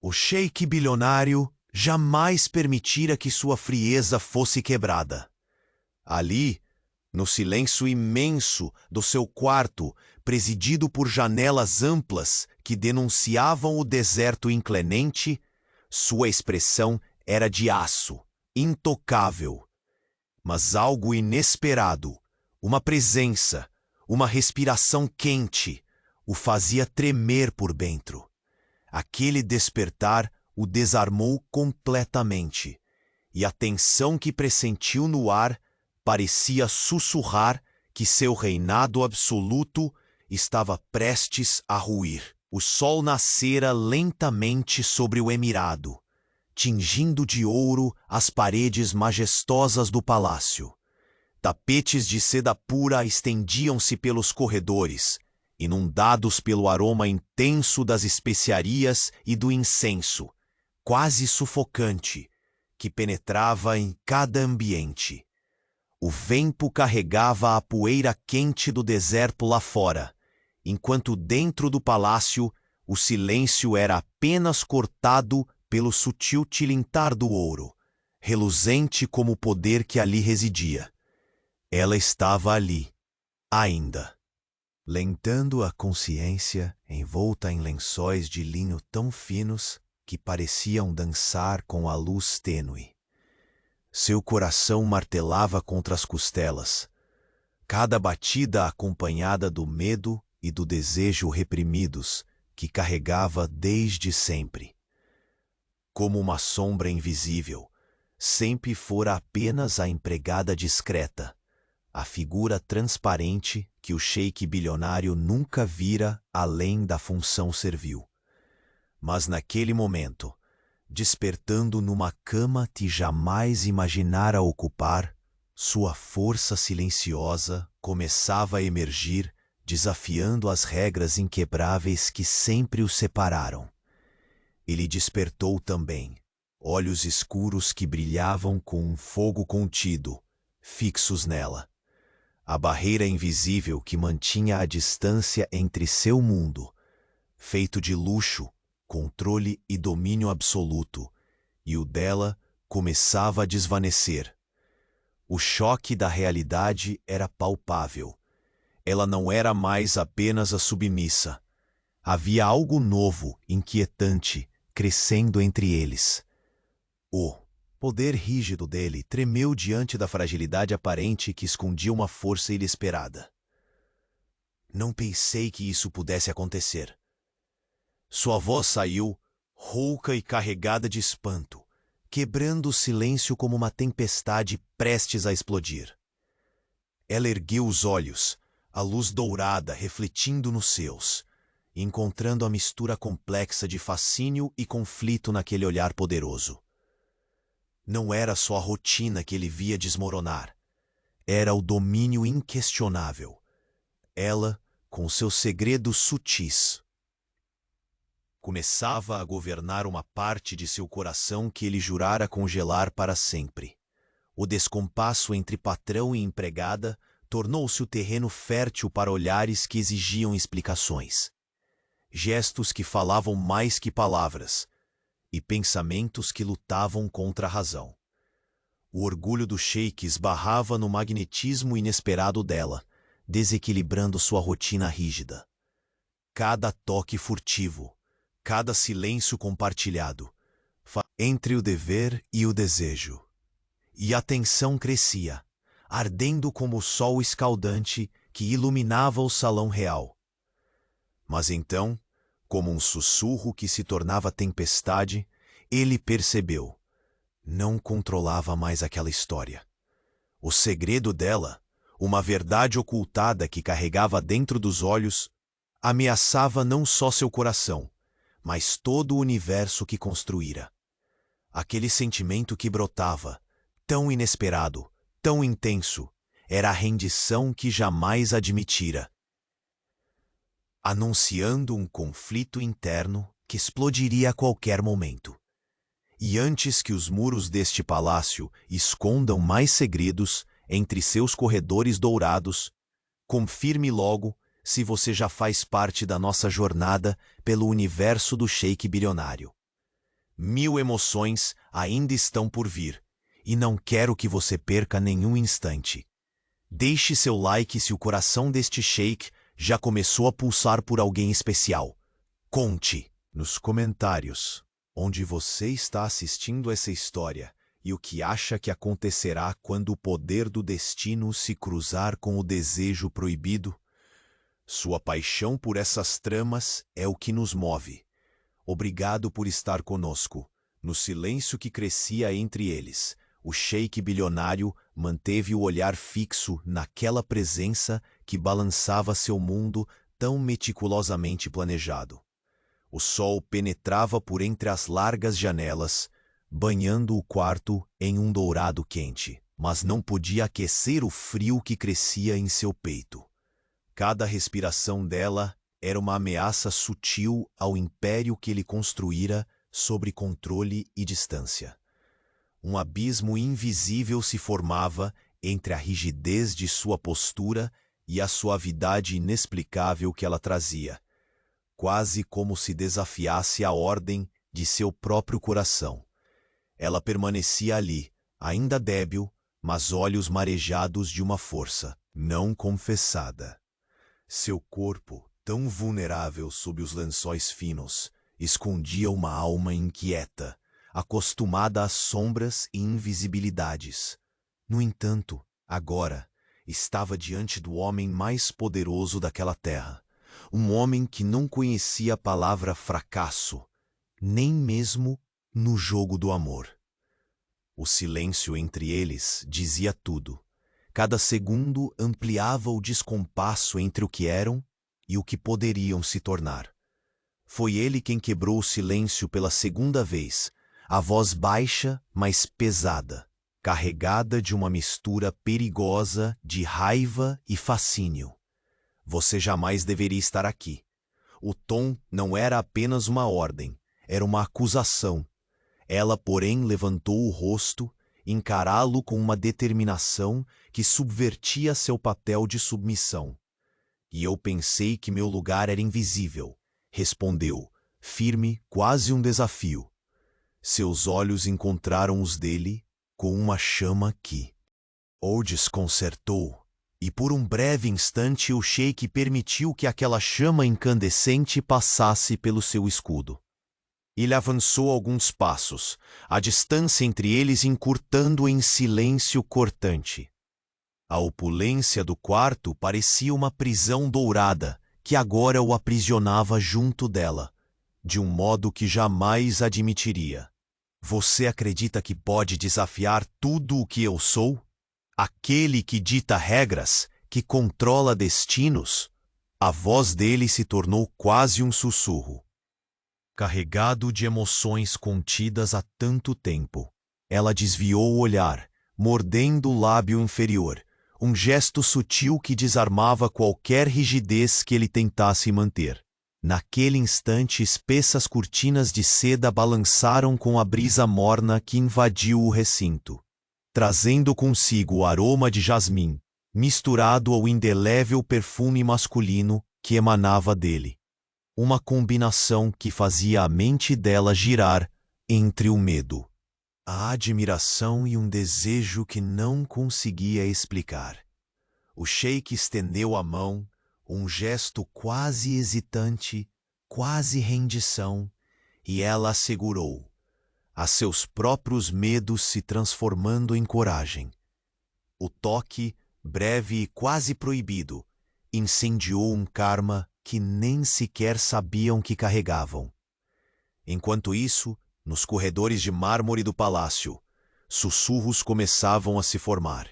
O sheik bilionário jamais permitira que sua frieza fosse quebrada. Ali, no silêncio imenso do seu quarto, presidido por janelas amplas que denunciavam o deserto inclemente, sua expressão era de aço, intocável. Mas algo inesperado, uma presença, uma respiração quente, o fazia tremer por dentro. Aquele despertar o desarmou completamente, e a tensão que pressentiu no ar parecia sussurrar que seu reinado absoluto estava prestes a ruir. O sol nascera lentamente sobre o emirado, tingindo de ouro as paredes majestosas do palácio. Tapetes de seda pura estendiam-se pelos corredores, inundados pelo aroma intenso das especiarias e do incenso, quase sufocante, que penetrava em cada ambiente. O vento carregava a poeira quente do deserto lá fora, enquanto dentro do palácio o silêncio era apenas cortado pelo sutil tilintar do ouro, reluzente como o poder que ali residia. Ela estava ali, ainda. Lentando a consciência, envolta em lençóis de linho tão finos que pareciam dançar com a luz tênue. Seu coração martelava contra as costelas, cada batida acompanhada do medo e do desejo reprimidos que carregava desde sempre. Como uma sombra invisível, sempre fora apenas a empregada discreta, a figura transparente que o sheik bilionário nunca vira além da função servil. Mas naquele momento, despertando numa cama que jamais imaginara ocupar, sua força silenciosa começava a emergir, desafiando as regras inquebráveis que sempre o separaram. Ele despertou também, olhos escuros que brilhavam com um fogo contido, fixos nela. A barreira invisível que mantinha a distância entre seu mundo, feito de luxo, controle e domínio absoluto, e o dela começava a desvanecer. O choque da realidade era palpável. Ela não era mais apenas a submissa. Havia algo novo, inquietante, crescendo entre eles. O poder rígido dele tremeu diante da fragilidade aparente que escondia uma força inesperada. Não pensei que isso pudesse acontecer. Sua voz saiu, rouca e carregada de espanto, quebrando o silêncio como uma tempestade prestes a explodir. Ela ergueu os olhos, a luz dourada refletindo nos seus, encontrando a mistura complexa de fascínio e conflito naquele olhar poderoso. Não era só a rotina que ele via desmoronar. Era o domínio inquestionável. Ela, com seus segredos sutis, começava a governar uma parte de seu coração que ele jurara congelar para sempre. O descompasso entre patrão e empregada tornou-se o terreno fértil para olhares que exigiam explicações. Gestos que falavam mais que palavras, e pensamentos que lutavam contra a razão. O orgulho do sheik esbarrava no magnetismo inesperado dela, desequilibrando sua rotina rígida. Cada toque furtivo, cada silêncio compartilhado, entre o dever e o desejo. E a tensão crescia, ardendo como o sol escaldante que iluminava o salão real. Mas então, como um sussurro que se tornava tempestade, ele percebeu. Não controlava mais aquela história. O segredo dela, uma verdade ocultada que carregava dentro dos olhos, ameaçava não só seu coração, mas todo o universo que construíra. Aquele sentimento que brotava, tão inesperado, tão intenso, era a rendição que jamais admitira, anunciando um conflito interno que explodiria a qualquer momento. E antes que os muros deste palácio escondam mais segredos entre seus corredores dourados, confirme logo se você já faz parte da nossa jornada pelo universo do sheik bilionário. 1000 emoções ainda estão por vir, e não quero que você perca nenhum instante. Deixe seu like se o coração deste sheik já começou a pulsar por alguém especial. Conte nos comentários onde você está assistindo essa história e o que acha que acontecerá quando o poder do destino se cruzar com o desejo proibido. Sua paixão por essas tramas é o que nos move. Obrigado por estar conosco. No silêncio que crescia entre eles, o sheik bilionário manteve o olhar fixo naquela presença que balançava seu mundo tão meticulosamente planejado. O sol penetrava por entre as largas janelas, banhando o quarto em um dourado quente, mas não podia aquecer o frio que crescia em seu peito. Cada respiração dela era uma ameaça sutil ao império que ele construíra sobre controle e distância. Um abismo invisível se formava entre a rigidez de sua postura e a suavidade inexplicável que ela trazia, quase como se desafiasse a ordem de seu próprio coração. Ela permanecia ali, ainda débil, mas olhos marejados de uma força não confessada. Seu corpo, tão vulnerável sob os lençóis finos, escondia uma alma inquieta, acostumada às sombras e invisibilidades. No entanto, agora, estava diante do homem mais poderoso daquela terra, um homem que não conhecia a palavra fracasso, nem mesmo no jogo do amor. O silêncio entre eles dizia tudo. Cada segundo ampliava o descompasso entre o que eram e o que poderiam se tornar. Foi ele quem quebrou o silêncio pela segunda vez, a voz baixa, mas pesada, carregada de uma mistura perigosa de raiva e fascínio. Você jamais deveria estar aqui. O tom não era apenas uma ordem, era uma acusação. Ela, porém, levantou o rosto, encará-lo com uma determinação que subvertia seu papel de submissão. E eu pensei que meu lugar era invisível, respondeu, firme, quase um desafio. Seus olhos encontraram os dele com uma chama que o desconcertou, e por um breve instante o sheik permitiu que aquela chama incandescente passasse pelo seu escudo. Ele avançou alguns passos, a distância entre eles encurtando em silêncio cortante. A opulência do quarto parecia uma prisão dourada que agora o aprisionava junto dela, de um modo que jamais admitiria. Você acredita que pode desafiar tudo o que eu sou? Aquele que dita regras, que controla destinos? A voz dele se tornou quase um sussurro. Carregado de emoções contidas há tanto tempo, ela desviou o olhar, mordendo o lábio inferior, um gesto sutil que desarmava qualquer rigidez que ele tentasse manter. Naquele instante, espessas cortinas de seda balançaram com a brisa morna que invadiu o recinto, trazendo consigo o aroma de jasmim, misturado ao indelével perfume masculino que emanava dele. Uma combinação que fazia a mente dela girar entre o medo, a admiração e um desejo que não conseguia explicar. O sheik estendeu a mão, um gesto quase hesitante, quase rendição, e ela a segurou, a seus próprios medos se transformando em coragem. O toque, breve e quase proibido, incendiou um karma que nem sequer sabiam que carregavam. Enquanto isso, nos corredores de mármore do palácio, sussurros começavam a se formar.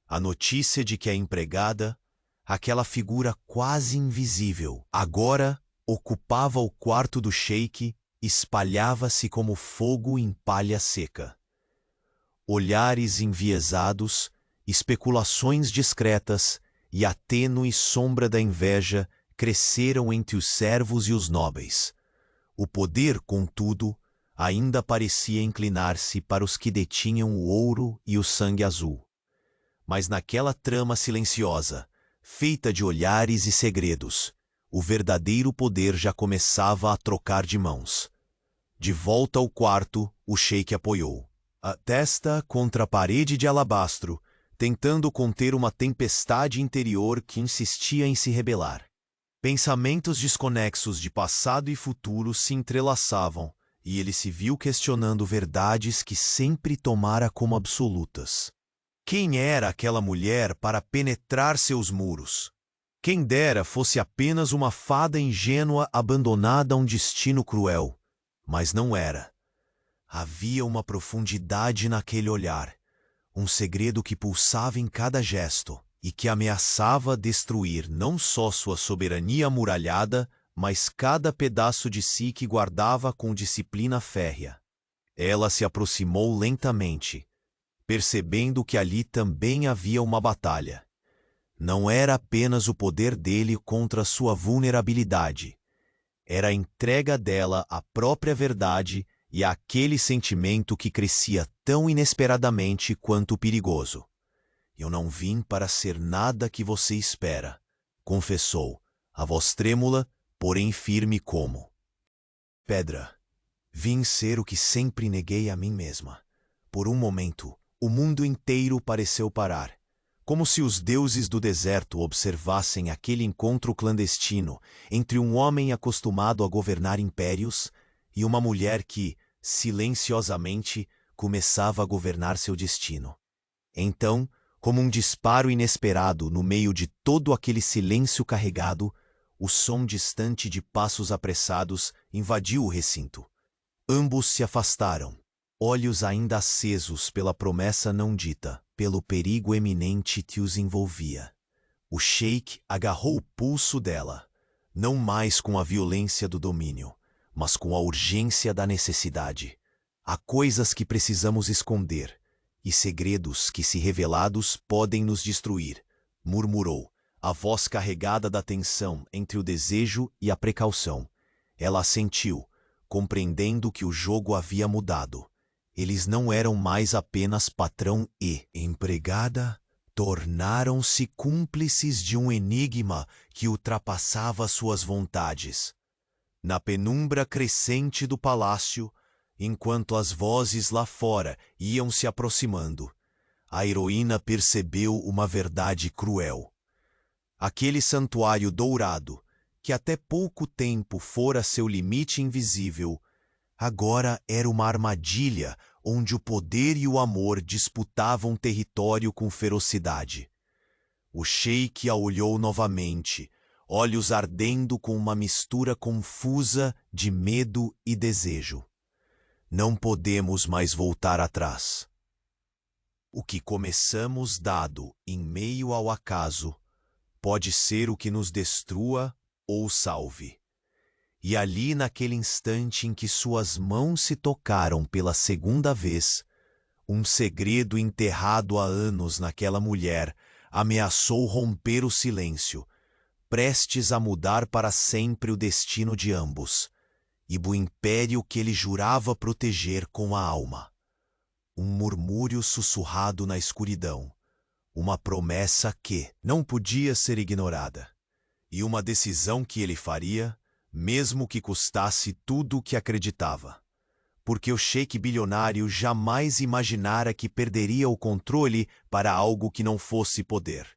A notícia de que a empregada, aquela figura quase invisível, agora ocupava o quarto do sheik, espalhava-se como fogo em palha seca. Olhares enviesados, especulações discretas e a tênue sombra da inveja cresceram entre os servos e os nobres. O poder, contudo, ainda parecia inclinar-se para os que detinham o ouro e o sangue azul. Mas naquela trama silenciosa, feita de olhares e segredos, o verdadeiro poder já começava a trocar de mãos. De volta ao quarto, o sheik apoiou a testa contra a parede de alabastro, tentando conter uma tempestade interior que insistia em se rebelar. Pensamentos desconexos de passado e futuro se entrelaçavam, e ele se viu questionando verdades que sempre tomara como absolutas. Quem era aquela mulher para penetrar seus muros? Quem dera fosse apenas uma fada ingênua abandonada a um destino cruel. Mas não era. Havia uma profundidade naquele olhar, um segredo que pulsava em cada gesto e que ameaçava destruir não só sua soberania amuralhada, mas cada pedaço de si que guardava com disciplina férrea. Ela se aproximou lentamente, percebendo que ali também havia uma batalha. Não era apenas o poder dele contra sua vulnerabilidade. Era a entrega dela à própria verdade e àquele sentimento que crescia tão inesperadamente quanto perigoso. Eu não vim para ser nada que você espera, confessou, a voz trêmula, porém firme como pedra. Vim ser o que sempre neguei a mim mesma. Por um momento, o mundo inteiro pareceu parar, como se os deuses do deserto observassem aquele encontro clandestino entre um homem acostumado a governar impérios e uma mulher que, silenciosamente, começava a governar seu destino. Então, como um disparo inesperado no meio de todo aquele silêncio carregado, o som distante de passos apressados invadiu o recinto. Ambos se afastaram, olhos ainda acesos pela promessa não dita, pelo perigo eminente que os envolvia. O sheik agarrou o pulso dela, não mais com a violência do domínio, mas com a urgência da necessidade. Há coisas que precisamos esconder, e segredos que, se revelados, podem nos destruir, murmurou, a voz carregada da tensão entre o desejo e a precaução. Ela assentiu, compreendendo que o jogo havia mudado. Eles não eram mais apenas patrão e empregada, tornaram-se cúmplices de um enigma que ultrapassava suas vontades. Na penumbra crescente do palácio, enquanto as vozes lá fora iam se aproximando, a heroína percebeu uma verdade cruel. Aquele santuário dourado, que até pouco tempo fora seu limite invisível, agora era uma armadilha onde o poder e o amor disputavam território com ferocidade. O sheik a olhou novamente, olhos ardendo com uma mistura confusa de medo e desejo. Não podemos mais voltar atrás. O que começamos dado em meio ao acaso pode ser o que nos destrua ou salve. E ali, naquele instante em que suas mãos se tocaram pela segunda vez, um segredo enterrado há anos naquela mulher ameaçou romper o silêncio, prestes a mudar para sempre o destino de ambos, e o império que ele jurava proteger com a alma. Um murmúrio sussurrado na escuridão, uma promessa que não podia ser ignorada, e uma decisão que ele faria, mesmo que custasse tudo o que acreditava. Porque o sheik bilionário jamais imaginara que perderia o controle para algo que não fosse poder.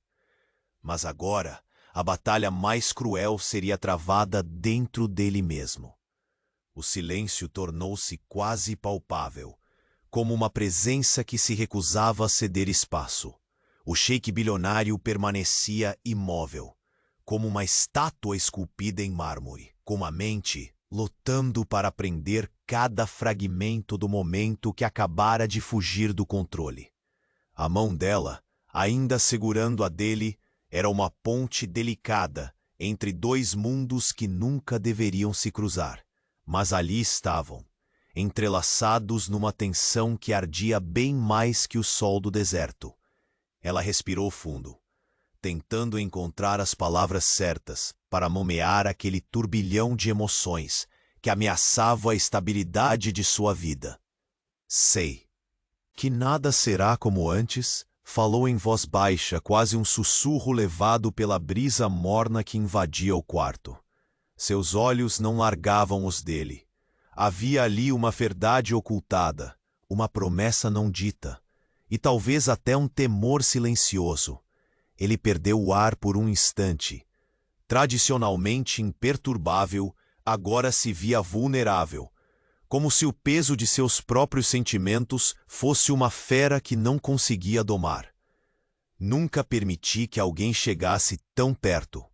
Mas agora, a batalha mais cruel seria travada dentro dele mesmo. O silêncio tornou-se quase palpável, como uma presença que se recusava a ceder espaço. O sheik bilionário permanecia imóvel, como uma estátua esculpida em mármore, com a mente lutando para prender cada fragmento do momento que acabara de fugir do controle. A mão dela, ainda segurando a dele, era uma ponte delicada entre dois mundos que nunca deveriam se cruzar, mas ali estavam, entrelaçados numa tensão que ardia bem mais que o sol do deserto. Ela respirou fundo, tentando encontrar as palavras certas para nomear aquele turbilhão de emoções que ameaçava a estabilidade de sua vida. Sei que nada será como antes, falou em voz baixa, quase um sussurro levado pela brisa morna que invadia o quarto. Seus olhos não largavam os dele. Havia ali uma verdade ocultada, uma promessa não dita, e talvez até um temor silencioso. Ele perdeu o ar por um instante. Tradicionalmente imperturbável, agora se via vulnerável, como se o peso de seus próprios sentimentos fosse uma fera que não conseguia domar. Nunca permiti que alguém chegasse tão perto.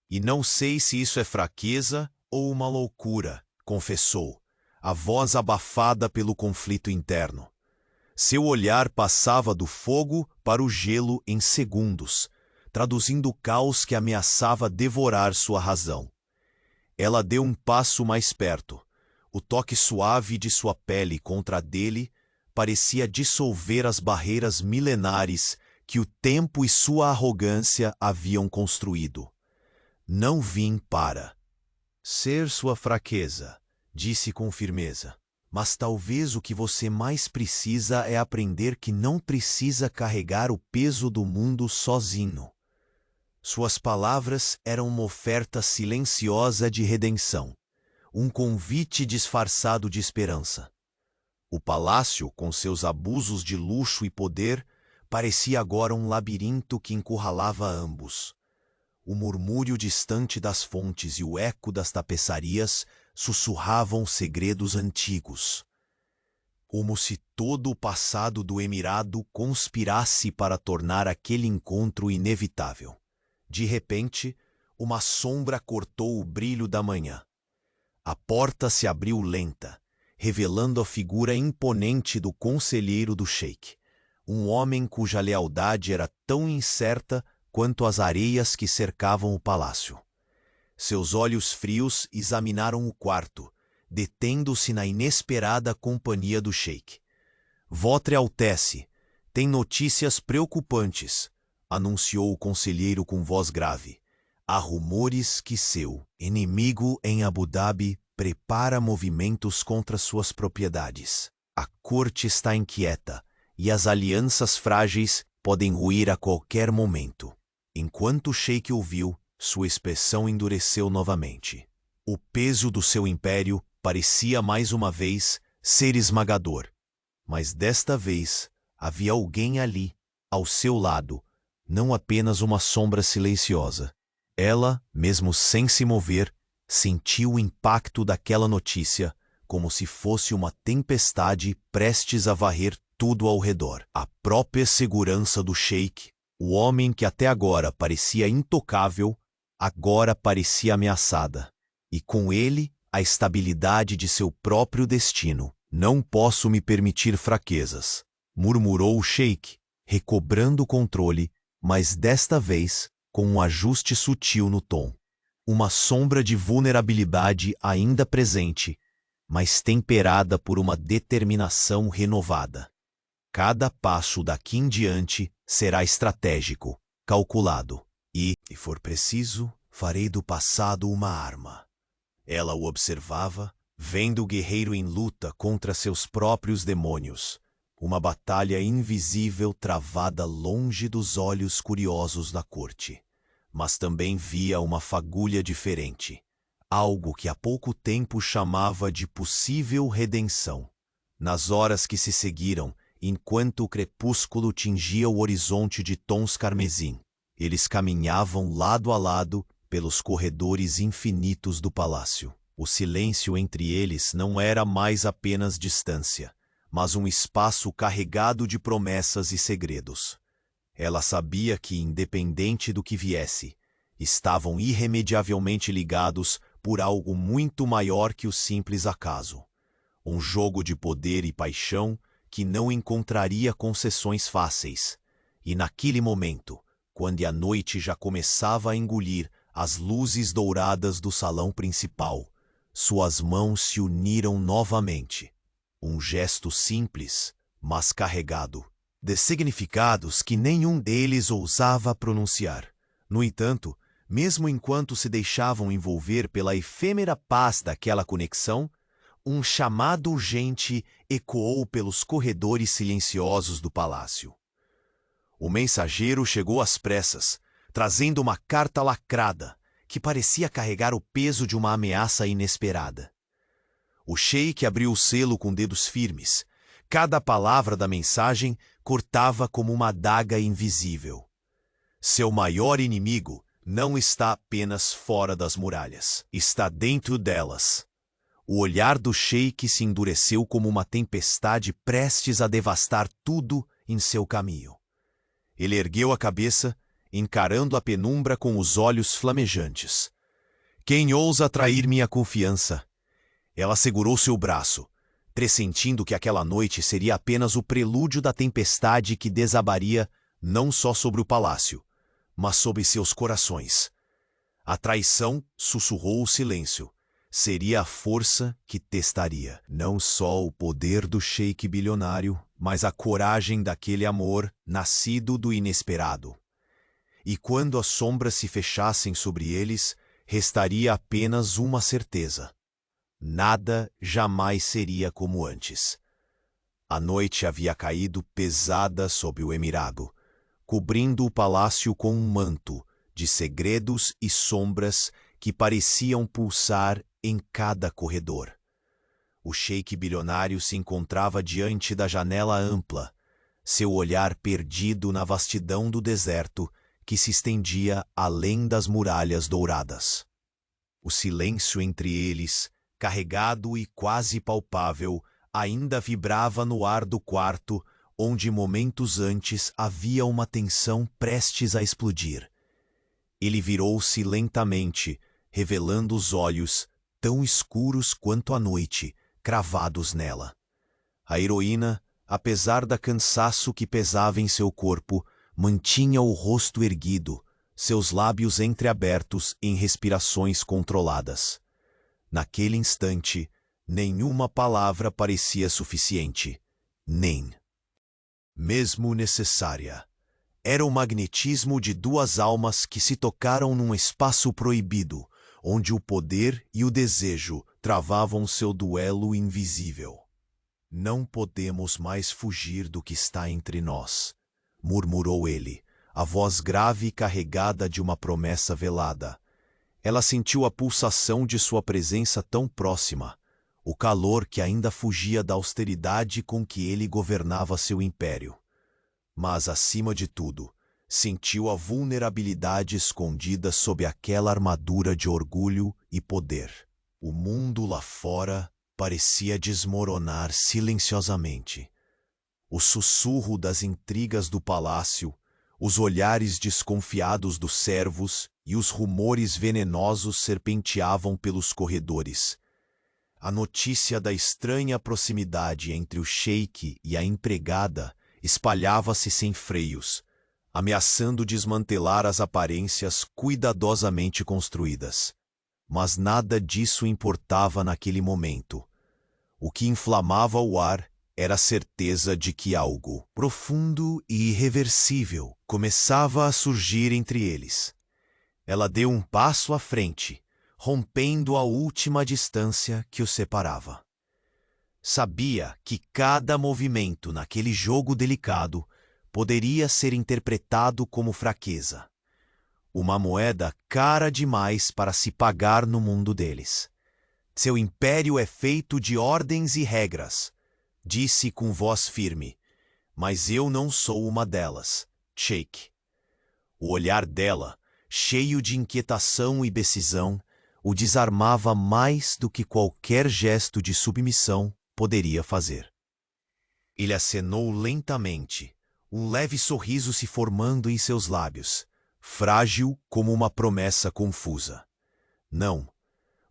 E não sei se isso é fraqueza ou uma loucura, confessou, a voz abafada pelo conflito interno. Seu olhar passava do fogo para o gelo em segundos, traduzindo o caos que ameaçava devorar sua razão. Ela deu um passo mais perto. O toque suave de sua pele contra a dele parecia dissolver as barreiras milenares que o tempo e sua arrogância haviam construído. Não vim para ser sua fraqueza, disse com firmeza. Mas talvez o que você mais precisa é aprender que não precisa carregar o peso do mundo sozinho. Suas palavras eram uma oferta silenciosa de redenção, um convite disfarçado de esperança. O palácio, com seus abusos de luxo e poder, parecia agora um labirinto que encurralava ambos. O murmúrio distante das fontes e o eco das tapeçarias sussurravam segredos antigos. Como se todo o passado do Emirado conspirasse para tornar aquele encontro inevitável. De repente, uma sombra cortou o brilho da manhã. A porta se abriu lenta, revelando a figura imponente do conselheiro do sheik, um homem cuja lealdade era tão incerta quanto as areias que cercavam o palácio. Seus olhos frios examinaram o quarto, detendo-se na inesperada companhia do sheik. Votre Altesse, tem notícias preocupantes, anunciou o conselheiro com voz grave. Há rumores que seu inimigo em Abu Dhabi prepara movimentos contra suas propriedades. A corte está inquieta e as alianças frágeis podem ruir a qualquer momento. Enquanto o sheik ouviu, sua expressão endureceu novamente. O peso do seu império parecia mais uma vez ser esmagador. Mas desta vez havia alguém ali, ao seu lado, não apenas uma sombra silenciosa. Ela, mesmo sem se mover, sentiu o impacto daquela notícia como se fosse uma tempestade prestes a varrer tudo ao redor. A própria segurança do sheik, o homem que até agora parecia intocável, agora parecia ameaçada. E com ele, a estabilidade de seu próprio destino. Não posso me permitir fraquezas, murmurou o sheik, recobrando o controle, mas desta vez com um ajuste sutil no tom. Uma sombra de vulnerabilidade ainda presente, mas temperada por uma determinação renovada. Cada passo daqui em diante será estratégico, calculado, e, se for preciso, farei do passado uma arma. Ela o observava, vendo o guerreiro em luta contra seus próprios demônios, uma batalha invisível travada longe dos olhos curiosos da corte. Mas também via uma fagulha diferente, algo que há pouco tempo chamava de possível redenção. Nas horas que se seguiram, enquanto o crepúsculo tingia o horizonte de tons carmesim, eles caminhavam lado a lado pelos corredores infinitos do palácio. O silêncio entre eles não era mais apenas distância, mas um espaço carregado de promessas e segredos. Ela sabia que, independente do que viesse, estavam irremediavelmente ligados por algo muito maior que o simples acaso. Um jogo de poder e paixão que não encontraria concessões fáceis. E naquele momento, quando a noite já começava a engolir as luzes douradas do salão principal, suas mãos se uniram novamente. Um gesto simples, mas carregado de significados que nenhum deles ousava pronunciar. No entanto, mesmo enquanto se deixavam envolver pela efêmera paz daquela conexão, um chamado urgente ecoou pelos corredores silenciosos do palácio. O mensageiro chegou às pressas, trazendo uma carta lacrada, que parecia carregar o peso de uma ameaça inesperada. O sheik abriu o selo com dedos firmes. Cada palavra da mensagem cortava como uma adaga invisível. Seu maior inimigo não está apenas fora das muralhas, está dentro delas. O olhar do sheik se endureceu como uma tempestade prestes a devastar tudo em seu caminho. Ele ergueu a cabeça, encarando a penumbra com os olhos flamejantes. Quem ousa trair minha confiança? Ela segurou seu braço, pressentindo que aquela noite seria apenas o prelúdio da tempestade que desabaria não só sobre o palácio, mas sobre seus corações. A traição sussurrou o silêncio. Seria a força que testaria não só o poder do sheik bilionário, mas a coragem daquele amor nascido do inesperado. E quando as sombras se fechassem sobre eles, restaria apenas uma certeza: nada jamais seria como antes. A noite havia caído pesada sobre o emirado, cobrindo o palácio com um manto de segredos e sombras que pareciam pulsar em cada corredor. O sheik bilionário se encontrava diante da janela ampla, seu olhar perdido na vastidão do deserto que se estendia além das muralhas douradas. O silêncio entre eles, carregado e quase palpável, ainda vibrava no ar do quarto, onde momentos antes havia uma tensão prestes a explodir. Ele virou-se lentamente, revelando os olhos, tão escuros quanto a noite, cravados nela. A heroína, apesar da cansaço que pesava em seu corpo, mantinha o rosto erguido, seus lábios entreabertos em respirações controladas. Naquele instante, nenhuma palavra parecia suficiente, nem mesmo necessária. Era o magnetismo de duas almas que se tocaram num espaço proibido, onde o poder e o desejo travavam seu duelo invisível. Não podemos mais fugir do que está entre nós, murmurou ele, a voz grave e carregada de uma promessa velada. Ela sentiu a pulsação de sua presença tão próxima, o calor que ainda fugia da austeridade com que ele governava seu império. Mas, acima de tudo, sentiu a vulnerabilidade escondida sob aquela armadura de orgulho e poder. O mundo lá fora parecia desmoronar silenciosamente. O sussurro das intrigas do palácio, os olhares desconfiados dos servos e os rumores venenosos serpenteavam pelos corredores. A notícia da estranha proximidade entre o sheik e a empregada espalhava-se sem freios, ameaçando desmantelar as aparências cuidadosamente construídas. Mas nada disso importava naquele momento. O que inflamava o ar era a certeza de que algo profundo e irreversível começava a surgir entre eles. Ela deu um passo à frente, rompendo a última distância que os separava. Sabia que cada movimento naquele jogo delicado poderia ser interpretado como fraqueza. Uma moeda cara demais para se pagar no mundo deles. Seu império é feito de ordens e regras, disse com voz firme, mas eu não sou uma delas, sheik. O olhar dela, cheio de inquietação e decisão, o desarmava mais do que qualquer gesto de submissão poderia fazer. Ele acenou lentamente, um leve sorriso se formando em seus lábios, frágil como uma promessa confusa. Não,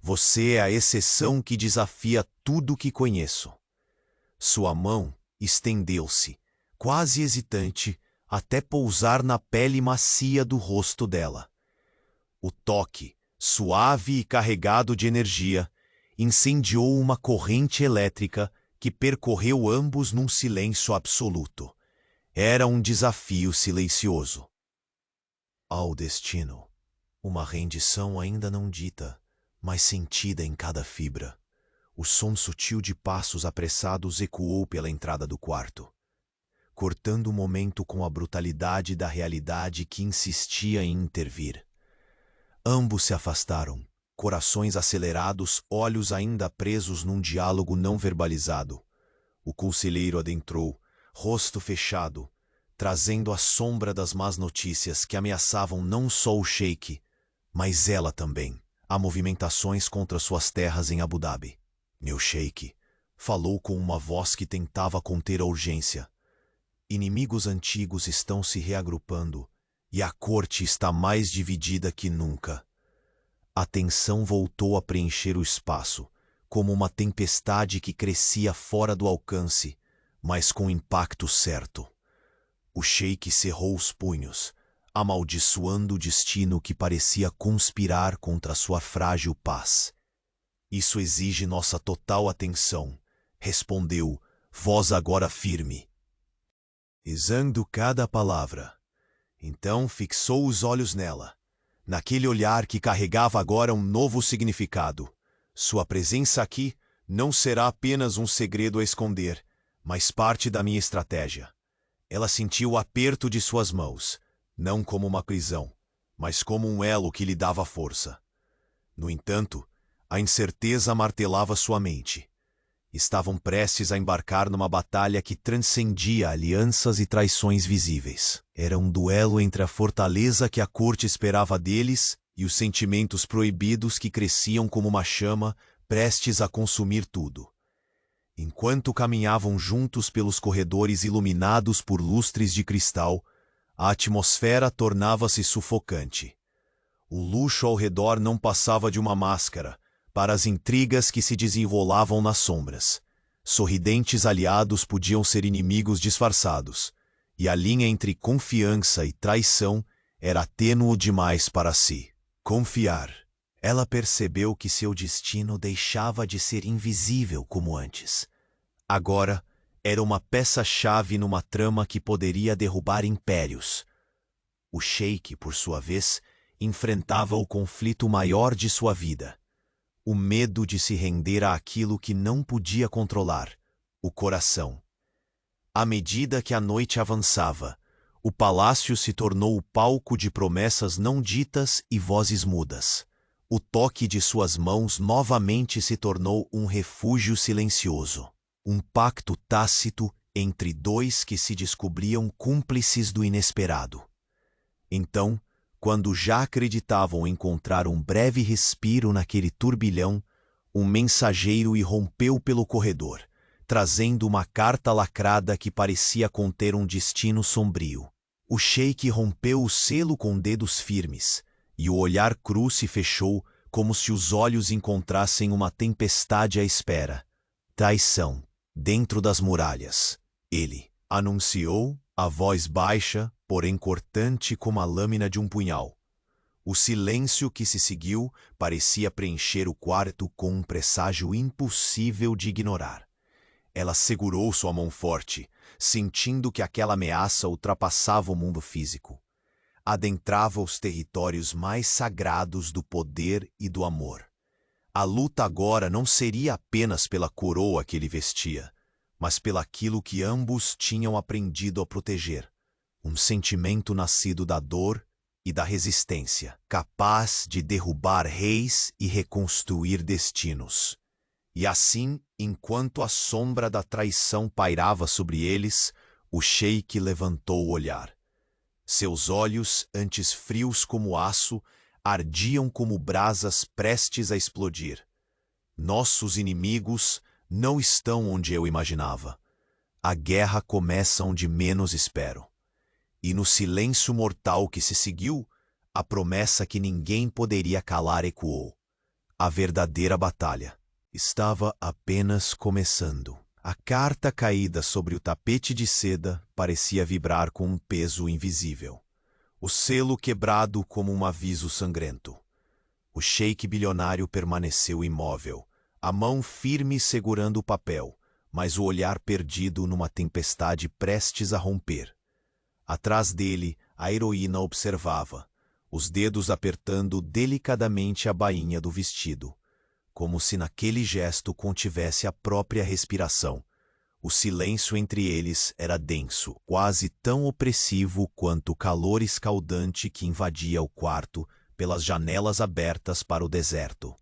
você é a exceção que desafia tudo o que conheço. Sua mão estendeu-se, quase hesitante, até pousar na pele macia do rosto dela. O toque, suave e carregado de energia, incendiou uma corrente elétrica que percorreu ambos num silêncio absoluto. Era um desafio silencioso. Ao destino, uma rendição ainda não dita, mas sentida em cada fibra. O som sutil de passos apressados ecoou pela entrada do quarto, cortando o momento com a brutalidade da realidade que insistia em intervir. Ambos se afastaram, corações acelerados, olhos ainda presos num diálogo não verbalizado. O conselheiro adentrou, rosto fechado, trazendo a sombra das más notícias que ameaçavam não só o sheik, mas ela também. Há movimentações contra suas terras em Abu Dhabi. Meu sheik falou com uma voz que tentava conter a urgência. Inimigos antigos estão se reagrupando e a corte está mais dividida que nunca. A tensão voltou a preencher o espaço, como uma tempestade que crescia fora do alcance, mas com impacto certo. O sheik cerrou os punhos, amaldiçoando o destino que parecia conspirar contra sua frágil paz. Isso exige nossa total atenção, respondeu, voz agora firme. Pesando cada palavra. Então fixou os olhos nela, naquele olhar que carregava agora um novo significado. Sua presença aqui não será apenas um segredo a esconder, mas parte da minha estratégia. Ela sentiu o aperto de suas mãos, não como uma prisão, mas como um elo que lhe dava força. No entanto, a incerteza martelava sua mente. Estavam prestes a embarcar numa batalha que transcendia alianças e traições visíveis. Era um duelo entre a fortaleza que a corte esperava deles e os sentimentos proibidos que cresciam como uma chama, prestes a consumir tudo. Enquanto caminhavam juntos pelos corredores iluminados por lustres de cristal, a atmosfera tornava-se sufocante. O luxo ao redor não passava de uma máscara para as intrigas que se desenrolavam nas sombras. Sorridentes aliados podiam ser inimigos disfarçados, e a linha entre confiança e traição era tênue demais para si. Confiar. Ela percebeu que seu destino deixava de ser invisível como antes. Agora, era uma peça-chave numa trama que poderia derrubar impérios. O sheik, por sua vez, enfrentava o conflito maior de sua vida. O medo de se render àquilo que não podia controlar, o coração. À medida que a noite avançava, o palácio se tornou o palco de promessas não ditas e vozes mudas. O toque de suas mãos novamente se tornou um refúgio silencioso. Um pacto tácito entre dois que se descobriam cúmplices do inesperado. Então, quando já acreditavam encontrar um breve respiro naquele turbilhão, um mensageiro irrompeu pelo corredor, trazendo uma carta lacrada que parecia conter um destino sombrio. O sheik rompeu o selo com dedos firmes, e o olhar cru se fechou como se os olhos encontrassem uma tempestade à espera. Traição. Dentro das muralhas. Ele anunciou, a voz baixa, porém cortante como a lâmina de um punhal. O silêncio que se seguiu parecia preencher o quarto com um presságio impossível de ignorar. Ela segurou sua mão forte, sentindo que aquela ameaça ultrapassava o mundo físico. Adentrava os territórios mais sagrados do poder e do amor. A luta agora não seria apenas pela coroa que ele vestia, mas pelaquilo que ambos tinham aprendido a proteger. Um sentimento nascido da dor e da resistência, capaz de derrubar reis e reconstruir destinos. E assim, enquanto a sombra da traição pairava sobre eles, o sheik levantou o olhar. Seus olhos, antes frios como aço, ardiam como brasas prestes a explodir. Nossos inimigos não estão onde eu imaginava. A guerra começa onde menos espero. E no silêncio mortal que se seguiu, a promessa que ninguém poderia calar ecoou. A verdadeira batalha estava apenas começando. A carta caída sobre o tapete de seda parecia vibrar com um peso invisível. O selo quebrado como um aviso sangrento. O sheik bilionário permaneceu imóvel, a mão firme segurando o papel, mas o olhar perdido numa tempestade prestes a romper. Atrás dele, a heroína observava, os dedos apertando delicadamente a bainha do vestido, como se naquele gesto contivesse a própria respiração. O silêncio entre eles era denso, quase tão opressivo quanto o calor escaldante que invadia o quarto, pelas janelas abertas para o deserto.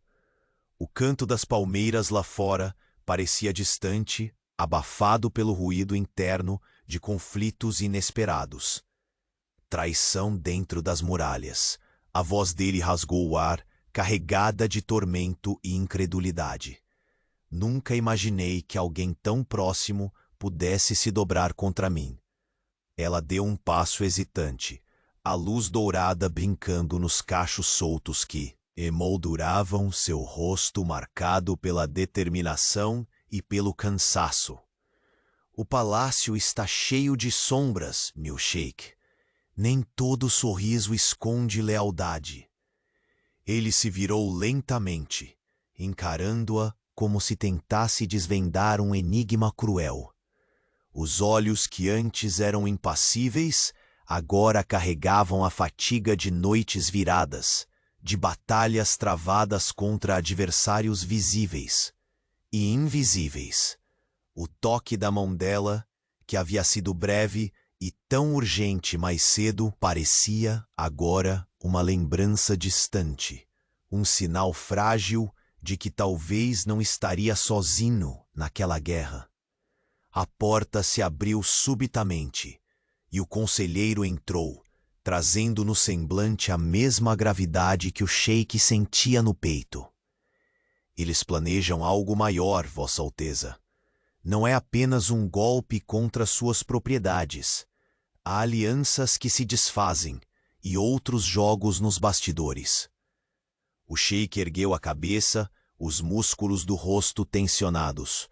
O canto das palmeiras lá fora parecia distante, abafado pelo ruído interno de conflitos inesperados. Traição dentro das muralhas. A voz dele rasgou o ar, carregada de tormento e incredulidade. Nunca imaginei que alguém tão próximo pudesse se dobrar contra mim. Ela deu um passo hesitante, a luz dourada brincando nos cachos soltos que emolduravam seu rosto marcado pela determinação e pelo cansaço. O palácio está cheio de sombras, meu sheik. Nem todo sorriso esconde lealdade. Ele se virou lentamente, encarando-a como se tentasse desvendar um enigma cruel. Os olhos que antes eram impassíveis, agora carregavam a fatiga de noites viradas, de batalhas travadas contra adversários visíveis e invisíveis. O toque da mão dela, que havia sido breve e tão urgente mais cedo, parecia, agora, uma lembrança distante, um sinal frágil de que talvez não estaria sozinho naquela guerra. A porta se abriu subitamente, e o conselheiro entrou, trazendo no semblante a mesma gravidade que o sheik sentia no peito. Eles planejam algo maior, Vossa Alteza. Não é apenas um golpe contra suas propriedades. Há alianças que se desfazem e outros jogos nos bastidores. O sheik ergueu a cabeça, os músculos do rosto tensionados.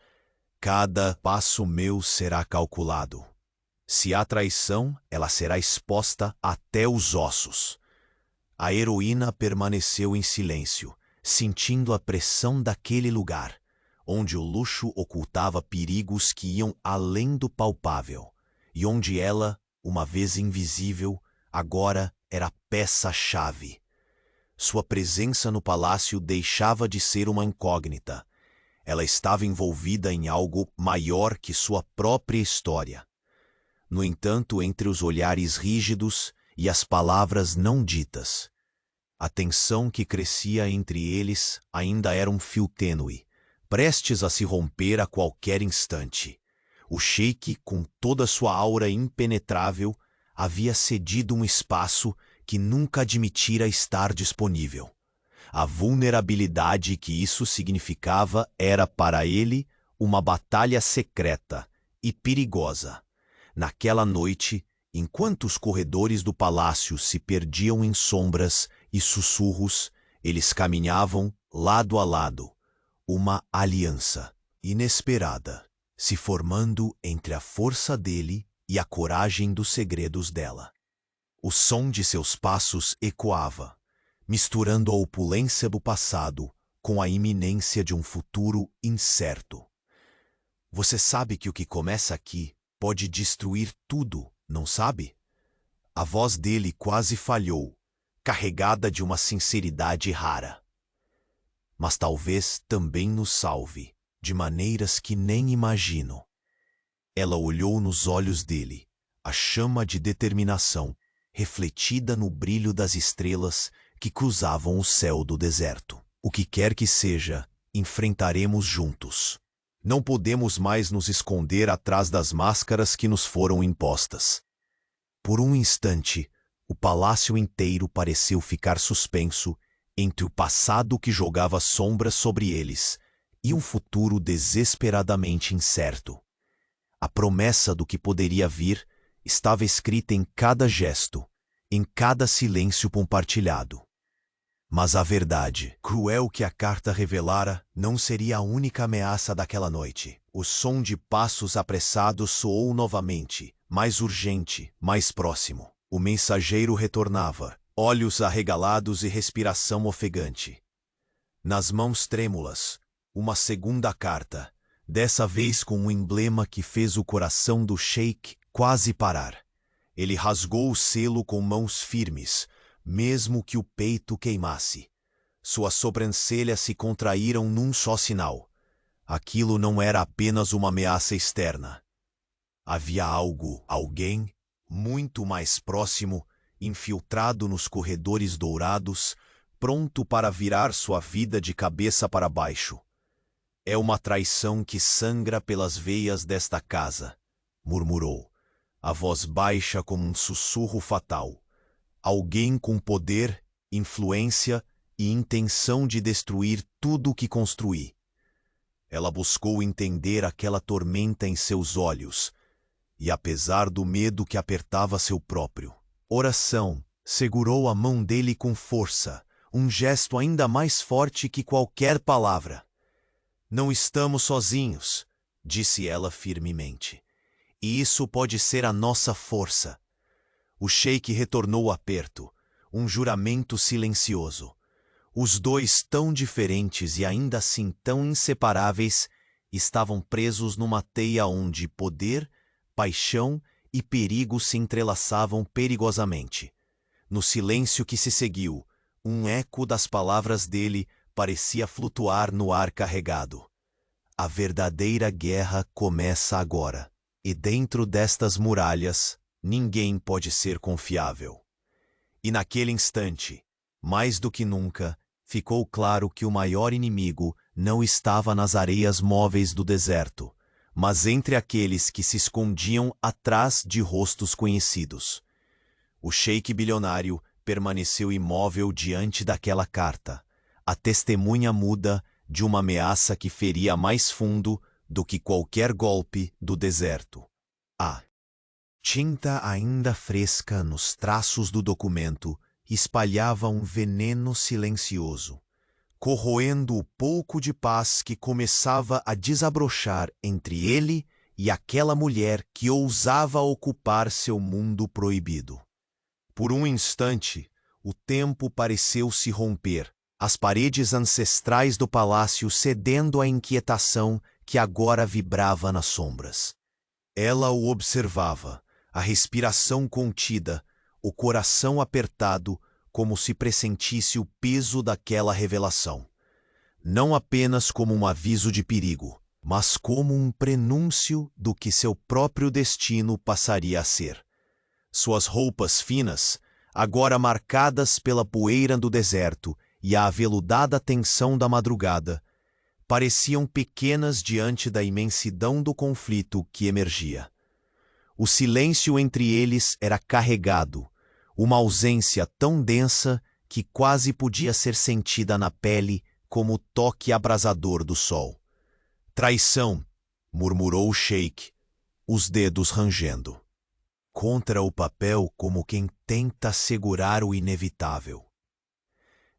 Cada passo meu será calculado. Se há traição, ela será exposta até os ossos. A heroína permaneceu em silêncio, sentindo a pressão daquele lugar, onde o luxo ocultava perigos que iam além do palpável, e onde ela, uma vez invisível, agora era peça-chave. Sua presença no palácio deixava de ser uma incógnita. Ela estava envolvida em algo maior que sua própria história. No entanto, entre os olhares rígidos e as palavras não ditas, a tensão que crescia entre eles ainda era um fio tênue, prestes a se romper a qualquer instante. O sheik, com toda sua aura impenetrável, havia cedido um espaço que nunca admitira estar disponível. A vulnerabilidade que isso significava era para ele uma batalha secreta e perigosa. Naquela noite, enquanto os corredores do palácio se perdiam em sombras e sussurros, eles caminhavam lado a lado, uma aliança inesperada, se formando entre a força dele e a coragem dos segredos dela. O som de seus passos ecoava, misturando a opulência do passado com a iminência de um futuro incerto. Você sabe que o que começa aqui pode destruir tudo, não sabe? A voz dele quase falhou, carregada de uma sinceridade rara. Mas talvez também nos salve, de maneiras que nem imagino. Ela olhou nos olhos dele, a chama de determinação, refletida no brilho das estrelas que cruzavam o céu do deserto. O que quer que seja, enfrentaremos juntos. Não podemos mais nos esconder atrás das máscaras que nos foram impostas. Por um instante, o palácio inteiro pareceu ficar suspenso entre o passado que jogava sombras sobre eles e um futuro desesperadamente incerto. A promessa do que poderia vir estava escrita em cada gesto, em cada silêncio compartilhado. Mas a verdade, cruel que a carta revelara, não seria a única ameaça daquela noite. O som de passos apressados soou novamente, mais urgente, mais próximo. O mensageiro retornava, olhos arregalados e respiração ofegante. Nas mãos trêmulas, uma segunda carta, dessa vez com um emblema que fez o coração do sheik quase parar. Ele rasgou o selo com mãos firmes, mesmo que o peito queimasse. Suas sobrancelhas se contraíram num só sinal. Aquilo não era apenas uma ameaça externa. Havia algo, alguém, muito mais próximo infiltrado nos corredores dourados, pronto para virar sua vida de cabeça para baixo. É uma traição que sangra pelas veias desta casa, murmurou, a voz baixa como um sussurro fatal. Alguém com poder, influência e intenção de destruir tudo o que construí. Ela buscou entender aquela tormenta em seus olhos, e apesar do medo que apertava seu próprio oração, segurou a mão dele com força, um gesto ainda mais forte que qualquer palavra. Não estamos sozinhos, disse ela firmemente, e isso pode ser a nossa força. O sheik retornou o aperto, um juramento silencioso. Os dois, tão diferentes e ainda assim tão inseparáveis, estavam presos numa teia onde poder, paixão e perigo se entrelaçavam perigosamente. No silêncio que se seguiu, um eco das palavras dele parecia flutuar no ar carregado. A verdadeira guerra começa agora, e dentro destas muralhas, ninguém pode ser confiável. E naquele instante, mais do que nunca, ficou claro que o maior inimigo não estava nas areias móveis do deserto, mas entre aqueles que se escondiam atrás de rostos conhecidos. O sheik bilionário permaneceu imóvel diante daquela carta, a testemunha muda de uma ameaça que feria mais fundo do que qualquer golpe do deserto. A tinta ainda fresca nos traços do documento espalhava um veneno silencioso, corroendo o pouco de paz que começava a desabrochar entre ele e aquela mulher que ousava ocupar seu mundo proibido. Por um instante, o tempo pareceu se romper, as paredes ancestrais do palácio cedendo à inquietação que agora vibrava nas sombras. Ela o observava, a respiração contida, o coração apertado, como se pressentisse o peso daquela revelação. Não apenas como um aviso de perigo, mas como um prenúncio do que seu próprio destino passaria a ser. Suas roupas finas, agora marcadas pela poeira do deserto e a aveludada tensão da madrugada, pareciam pequenas diante da imensidão do conflito que emergia. O silêncio entre eles era carregado, uma ausência tão densa que quase podia ser sentida na pele como o toque abrasador do sol. Traição, murmurou o sheik, os dedos rangendo. Contra o papel como quem tenta segurar o inevitável.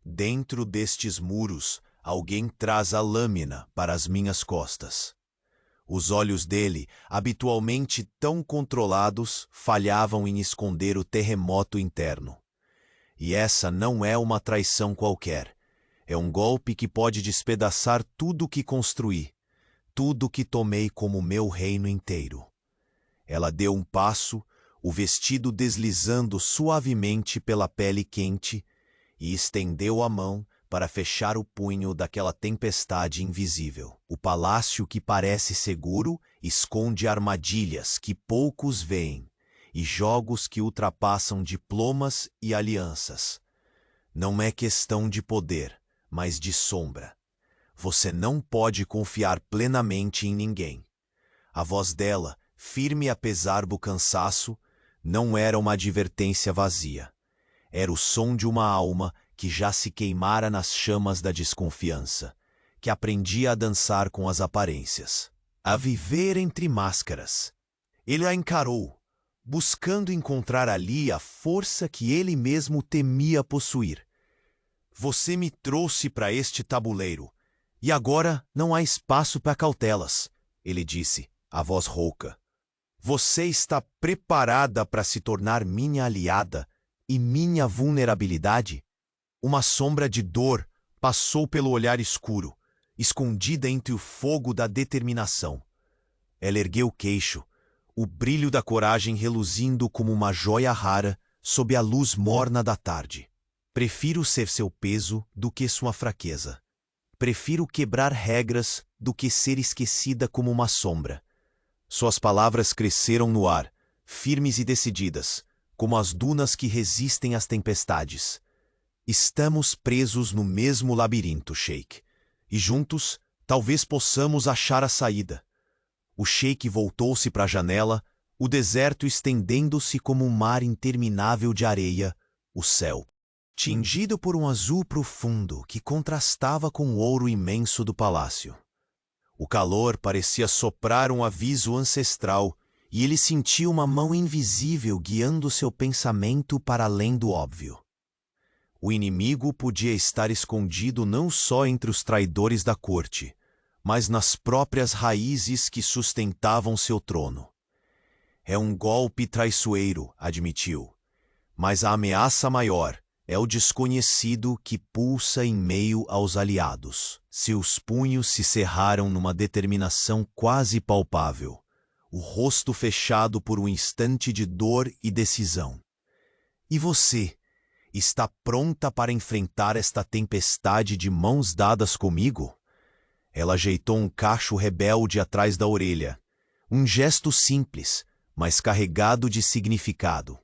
Dentro destes muros, alguém traz a lâmina para as minhas costas. Os olhos dele, habitualmente tão controlados, falhavam em esconder o terremoto interno. E essa não é uma traição qualquer. É um golpe que pode despedaçar tudo o que construí, tudo o que tomei como meu reino inteiro. Ela deu um passo, o vestido deslizando suavemente pela pele quente, e estendeu a mão para fechar o punho daquela tempestade invisível. O palácio que parece seguro esconde armadilhas que poucos veem e jogos que ultrapassam diplomas e alianças. Não é questão de poder, mas de sombra. Você não pode confiar plenamente em ninguém. A voz dela, firme apesar do cansaço, não era uma advertência vazia. Era o som de uma alma que já se queimara nas chamas da desconfiança, que aprendia a dançar com as aparências, a viver entre máscaras. Ele a encarou, buscando encontrar ali a força que ele mesmo temia possuir. Você me trouxe para este tabuleiro, e agora não há espaço para cautelas, ele disse, a voz rouca. Você está preparada para se tornar minha aliada e minha vulnerabilidade? Uma sombra de dor passou pelo olhar escuro, escondida entre o fogo da determinação. Ela ergueu o queixo, o brilho da coragem reluzindo como uma joia rara sob a luz morna da tarde. Prefiro ser seu peso do que sua fraqueza. Prefiro quebrar regras do que ser esquecida como uma sombra. Suas palavras cresceram no ar, firmes e decididas, como as dunas que resistem às tempestades. Estamos presos no mesmo labirinto, Sheik, e juntos talvez possamos achar a saída. O Sheik voltou-se para a janela, o deserto estendendo-se como um mar interminável de areia, o céu, tingido por um azul profundo que contrastava com o ouro imenso do palácio. O calor parecia soprar um aviso ancestral, e ele sentiu uma mão invisível guiando seu pensamento para além do óbvio. O inimigo podia estar escondido não só entre os traidores da corte, mas nas próprias raízes que sustentavam seu trono. É um golpe traiçoeiro, admitiu, mas a ameaça maior é o desconhecido que pulsa em meio aos aliados. Seus punhos se cerraram numa determinação quase palpável, o rosto fechado por um instante de dor e decisão. E você, está pronta para enfrentar esta tempestade de mãos dadas comigo? Ela ajeitou um cacho rebelde atrás da orelha, um gesto simples, mas carregado de significado.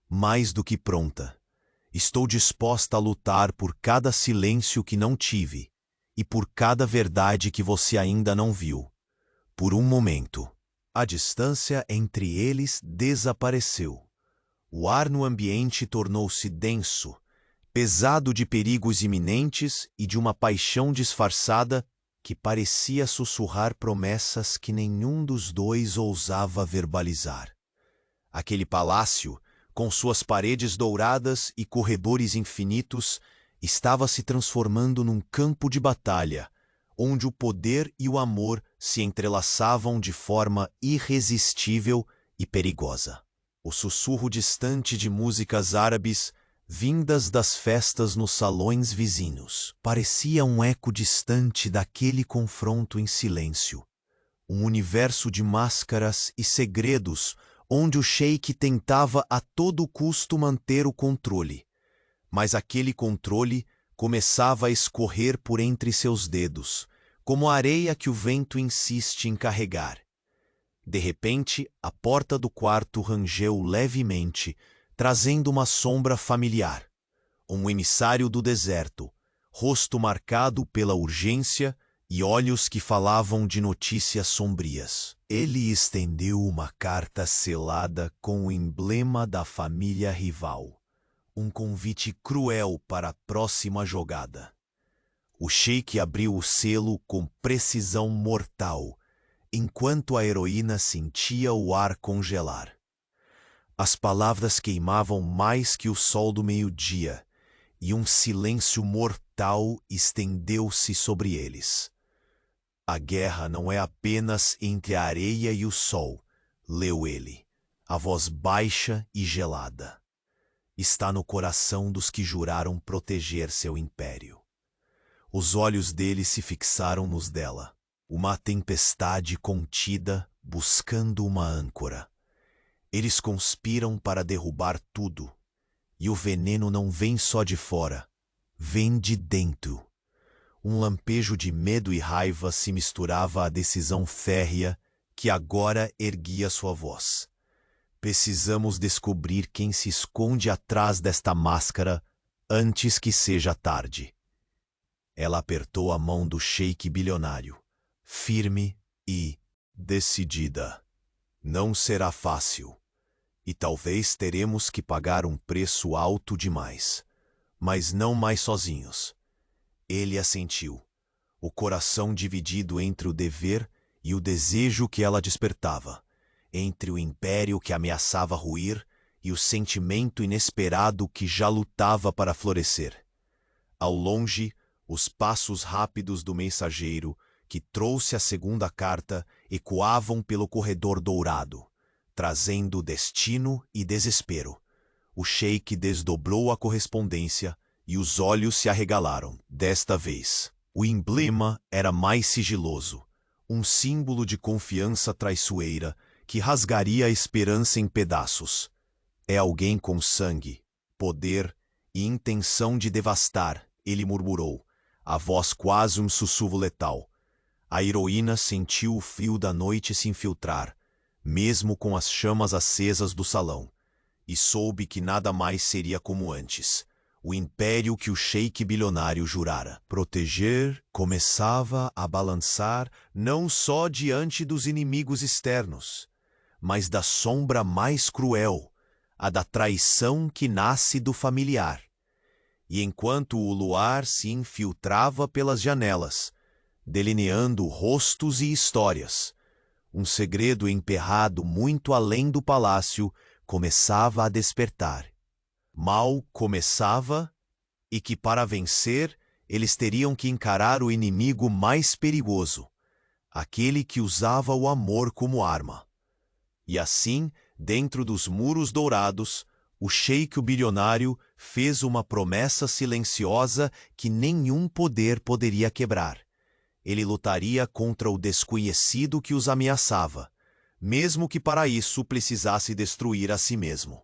Mais do que pronta. Estou disposta a lutar por cada silêncio que não tive e por cada verdade que você ainda não viu. Por um momento, a distância entre eles desapareceu. O ar no ambiente tornou-se denso, pesado de perigos iminentes e de uma paixão disfarçada que parecia sussurrar promessas que nenhum dos dois ousava verbalizar. Aquele palácio, com suas paredes douradas e corredores infinitos, estava se transformando num campo de batalha, onde o poder e o amor se entrelaçavam de forma irresistível e perigosa. O sussurro distante de músicas árabes, vindas das festas nos salões vizinhos, parecia um eco distante daquele confronto em silêncio. Um universo de máscaras e segredos, onde o Sheik tentava a todo custo manter o controle. Mas aquele controle começava a escorrer por entre seus dedos, como a areia que o vento insiste em carregar. De repente, a porta do quarto rangeu levemente, trazendo uma sombra familiar. Um emissário do deserto, rosto marcado pela urgência e olhos que falavam de notícias sombrias. Ele estendeu uma carta selada com o emblema da família rival. Um convite cruel para a próxima jogada. O Sheik abriu o selo com precisão mortal, enquanto a heroína sentia o ar congelar. As palavras queimavam mais que o sol do meio-dia, e um silêncio mortal estendeu-se sobre eles. A guerra não é apenas entre a areia e o sol, leu ele, a voz baixa e gelada. Está no coração dos que juraram proteger seu império. Os olhos dele se fixaram nos dela, uma tempestade contida buscando uma âncora. Eles conspiram para derrubar tudo, e o veneno não vem só de fora, vem de dentro. Um lampejo de medo e raiva se misturava à decisão férrea que agora erguia sua voz. Precisamos descobrir quem se esconde atrás desta máscara antes que seja tarde. Ela apertou a mão do Sheik bilionário, firme e decidida. Não será fácil, e talvez teremos que pagar um preço alto demais, mas não mais sozinhos. Ele assentiu, o coração dividido entre o dever e o desejo que ela despertava, entre o império que ameaçava ruir e o sentimento inesperado que já lutava para florescer. Ao longe, os passos rápidos do mensageiro, que trouxe a segunda carta, ecoavam pelo corredor dourado, trazendo destino e desespero. O Sheik desdobrou a correspondência e os olhos se arregalaram. Desta vez, o emblema era mais sigiloso, um símbolo de confiança traiçoeira que rasgaria a esperança em pedaços. É alguém com sangue, poder e intenção de devastar, ele murmurou, a voz quase um sussurro letal. A heroína sentiu o frio da noite se infiltrar, mesmo com as chamas acesas do salão, e soube que nada mais seria como antes. O império que o sheik bilionário jurara proteger começava a balançar não só diante dos inimigos externos, mas da sombra mais cruel, a da traição que nasce do familiar. E enquanto o luar se infiltrava pelas janelas, delineando rostos e histórias, um segredo emperrado muito além do palácio começava a despertar. Mal começava, e que para vencer eles teriam que encarar o inimigo mais perigoso, aquele que usava o amor como arma. E assim, dentro dos muros dourados, o sheik bilionário fez uma promessa silenciosa que nenhum poder poderia quebrar. Ele lutaria contra o desconhecido que os ameaçava, mesmo que para isso precisasse destruir a si mesmo.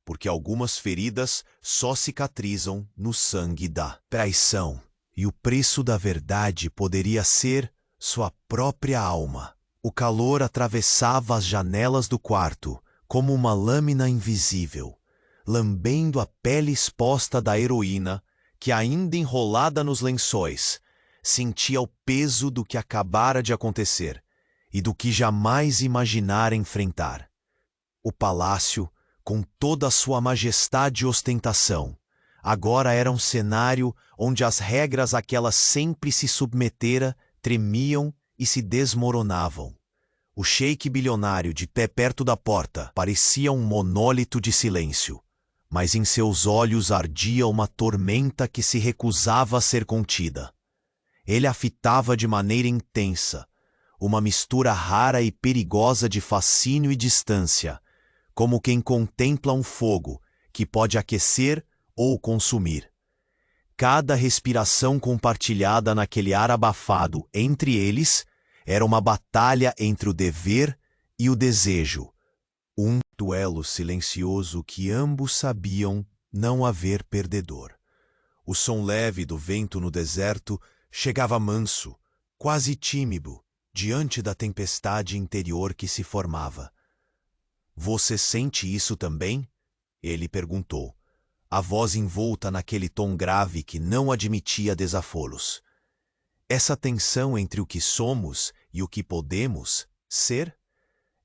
Porque algumas feridas só cicatrizam no sangue da traição, e o preço da verdade poderia ser sua própria alma. O calor atravessava as janelas do quarto como uma lâmina invisível, lambendo a pele exposta da heroína, que ainda enrolada nos lençóis, sentia o peso do que acabara de acontecer e do que jamais imaginara enfrentar. O palácio, com toda a sua majestade e ostentação, agora era um cenário onde as regras a que ela sempre se submetera tremiam e se desmoronavam. O sheik bilionário, de pé perto da porta, parecia um monólito de silêncio, mas em seus olhos ardia uma tormenta que se recusava a ser contida. Ele a fitava de maneira intensa, uma mistura rara e perigosa de fascínio e distância, como quem contempla um fogo que pode aquecer ou consumir. Cada respiração compartilhada naquele ar abafado entre eles era uma batalha entre o dever e o desejo, um duelo silencioso que ambos sabiam não haver perdedor. O som leve do vento no deserto chegava manso, quase tímido, diante da tempestade interior que se formava. "Você sente isso também?" ele perguntou, a voz envolta naquele tom grave que não admitia desaforos. "Essa tensão entre o que somos e o que podemos ser?"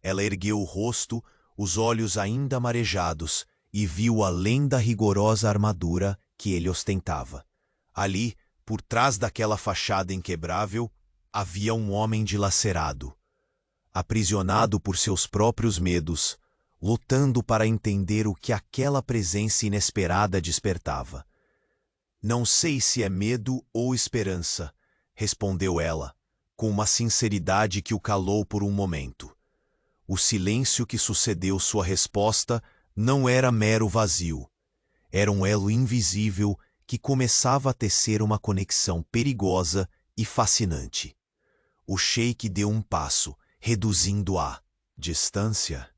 Ela ergueu o rosto, os olhos ainda marejados, e viu além da rigorosa armadura que ele ostentava. Ali, por trás daquela fachada inquebrável, havia um homem dilacerado, aprisionado por seus próprios medos, lutando para entender o que aquela presença inesperada despertava. "Não sei se é medo ou esperança", respondeu ela, com uma sinceridade que o calou por um momento. O silêncio que sucedeu sua resposta não era mero vazio. Era um elo invisível que começava a tecer uma conexão perigosa e fascinante. O sheik deu um passo, reduzindo a distância,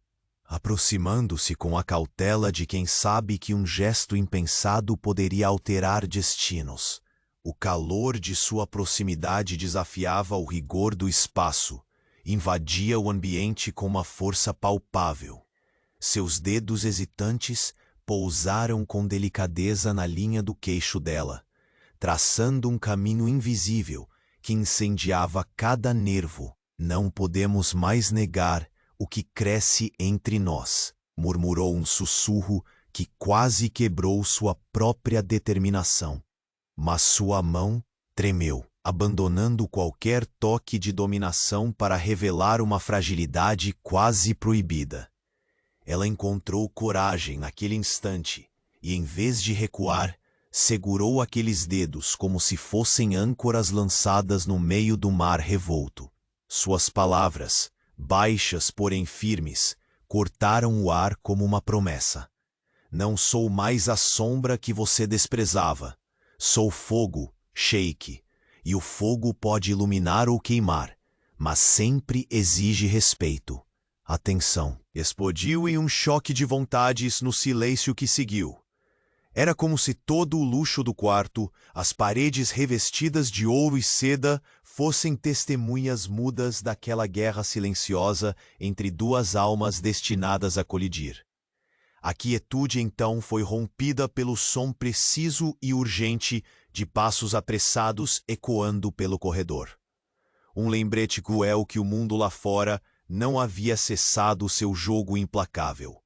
aproximando-se com a cautela de quem sabe que um gesto impensado poderia alterar destinos. O calor de sua proximidade desafiava o rigor do espaço, invadia o ambiente com uma força palpável. Seus dedos hesitantes pousaram com delicadeza na linha do queixo dela, traçando um caminho invisível que incendiava cada nervo. "Não podemos mais negar o que cresce entre nós", murmurou um sussurro que quase quebrou sua própria determinação. Mas sua mão tremeu, abandonando qualquer toque de dominação para revelar uma fragilidade quase proibida. Ela encontrou coragem naquele instante e, em vez de recuar, segurou aqueles dedos como se fossem âncoras lançadas no meio do mar revolto. Suas palavras, baixas porém firmes, cortaram o ar como uma promessa. "Não sou mais a sombra que você desprezava. Sou fogo, sheik. E o fogo pode iluminar ou queimar, mas sempre exige respeito. Atenção." Explodiu em um choque de vontades no silêncio que seguiu. Era como se todo o luxo do quarto, as paredes revestidas de ouro e seda, fossem testemunhas mudas daquela guerra silenciosa entre duas almas destinadas a colidir. A quietude então foi rompida pelo som preciso e urgente de passos apressados ecoando pelo corredor. Um lembrete cruel que o mundo lá fora não havia cessado seu jogo implacável.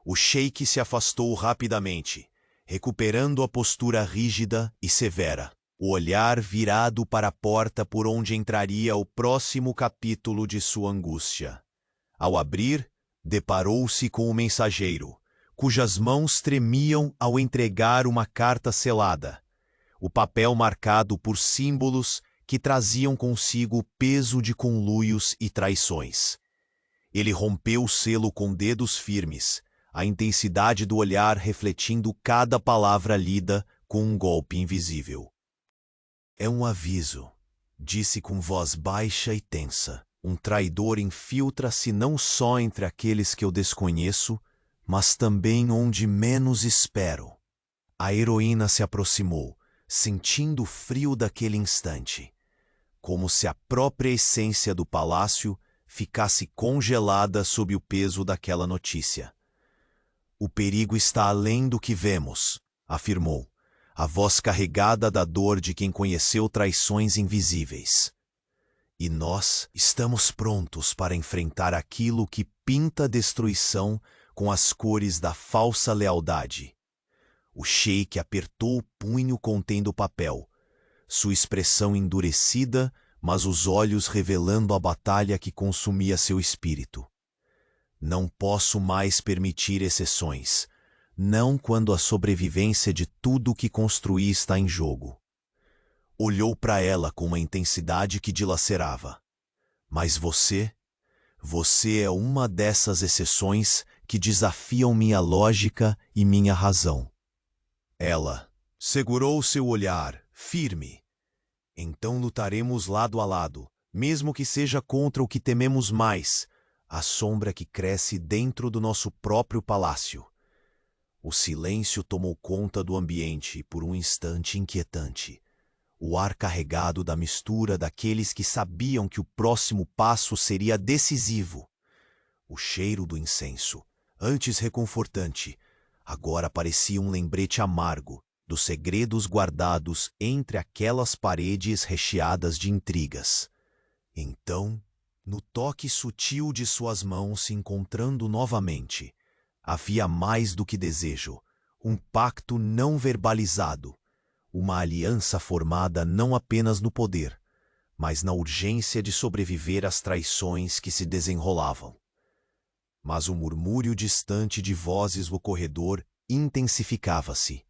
O sheik se afastou rapidamente, recuperando a postura rígida e severa, o olhar virado para a porta por onde entraria o próximo capítulo de sua angústia. Ao abrir, deparou-se com o mensageiro, cujas mãos tremiam ao entregar uma carta selada, o papel marcado por símbolos que traziam consigo o peso de conluios e traições. Ele rompeu o selo com dedos firmes, a intensidade do olhar refletindo cada palavra lida com um golpe invisível. É um aviso, disse com voz baixa e tensa. Um traidor infiltra-se não só entre aqueles que eu desconheço, mas também onde menos espero. A heroína se aproximou, sentindo o frio daquele instante, como se a própria essência do palácio ficasse congelada sob o peso daquela notícia. O perigo está além do que vemos, afirmou, a voz carregada da dor de quem conheceu traições invisíveis. E nós estamos prontos para enfrentar aquilo que pinta a destruição com as cores da falsa lealdade. O sheik apertou o punho contendo o papel, sua expressão endurecida, mas os olhos revelando a batalha que consumia seu espírito. Não posso mais permitir exceções, não quando a sobrevivência de tudo o que construí está em jogo. Olhou para ela com uma intensidade que dilacerava. Mas você é uma dessas exceções que desafiam minha lógica e minha razão. Ela segurou seu olhar, firme. Então lutaremos lado a lado, mesmo que seja contra o que tememos mais, a sombra que cresce dentro do nosso próprio palácio. O silêncio tomou conta do ambiente por um instante inquietante. O ar carregado da mistura daqueles que sabiam que o próximo passo seria decisivo. O cheiro do incenso, antes reconfortante, agora parecia um lembrete amargo dos segredos guardados entre aquelas paredes recheadas de intrigas. Então, no toque sutil de suas mãos se encontrando novamente, havia mais do que desejo, um pacto não verbalizado, uma aliança formada não apenas no poder, mas na urgência de sobreviver às traições que se desenrolavam. Mas o murmúrio distante de vozes no corredor intensificava-se.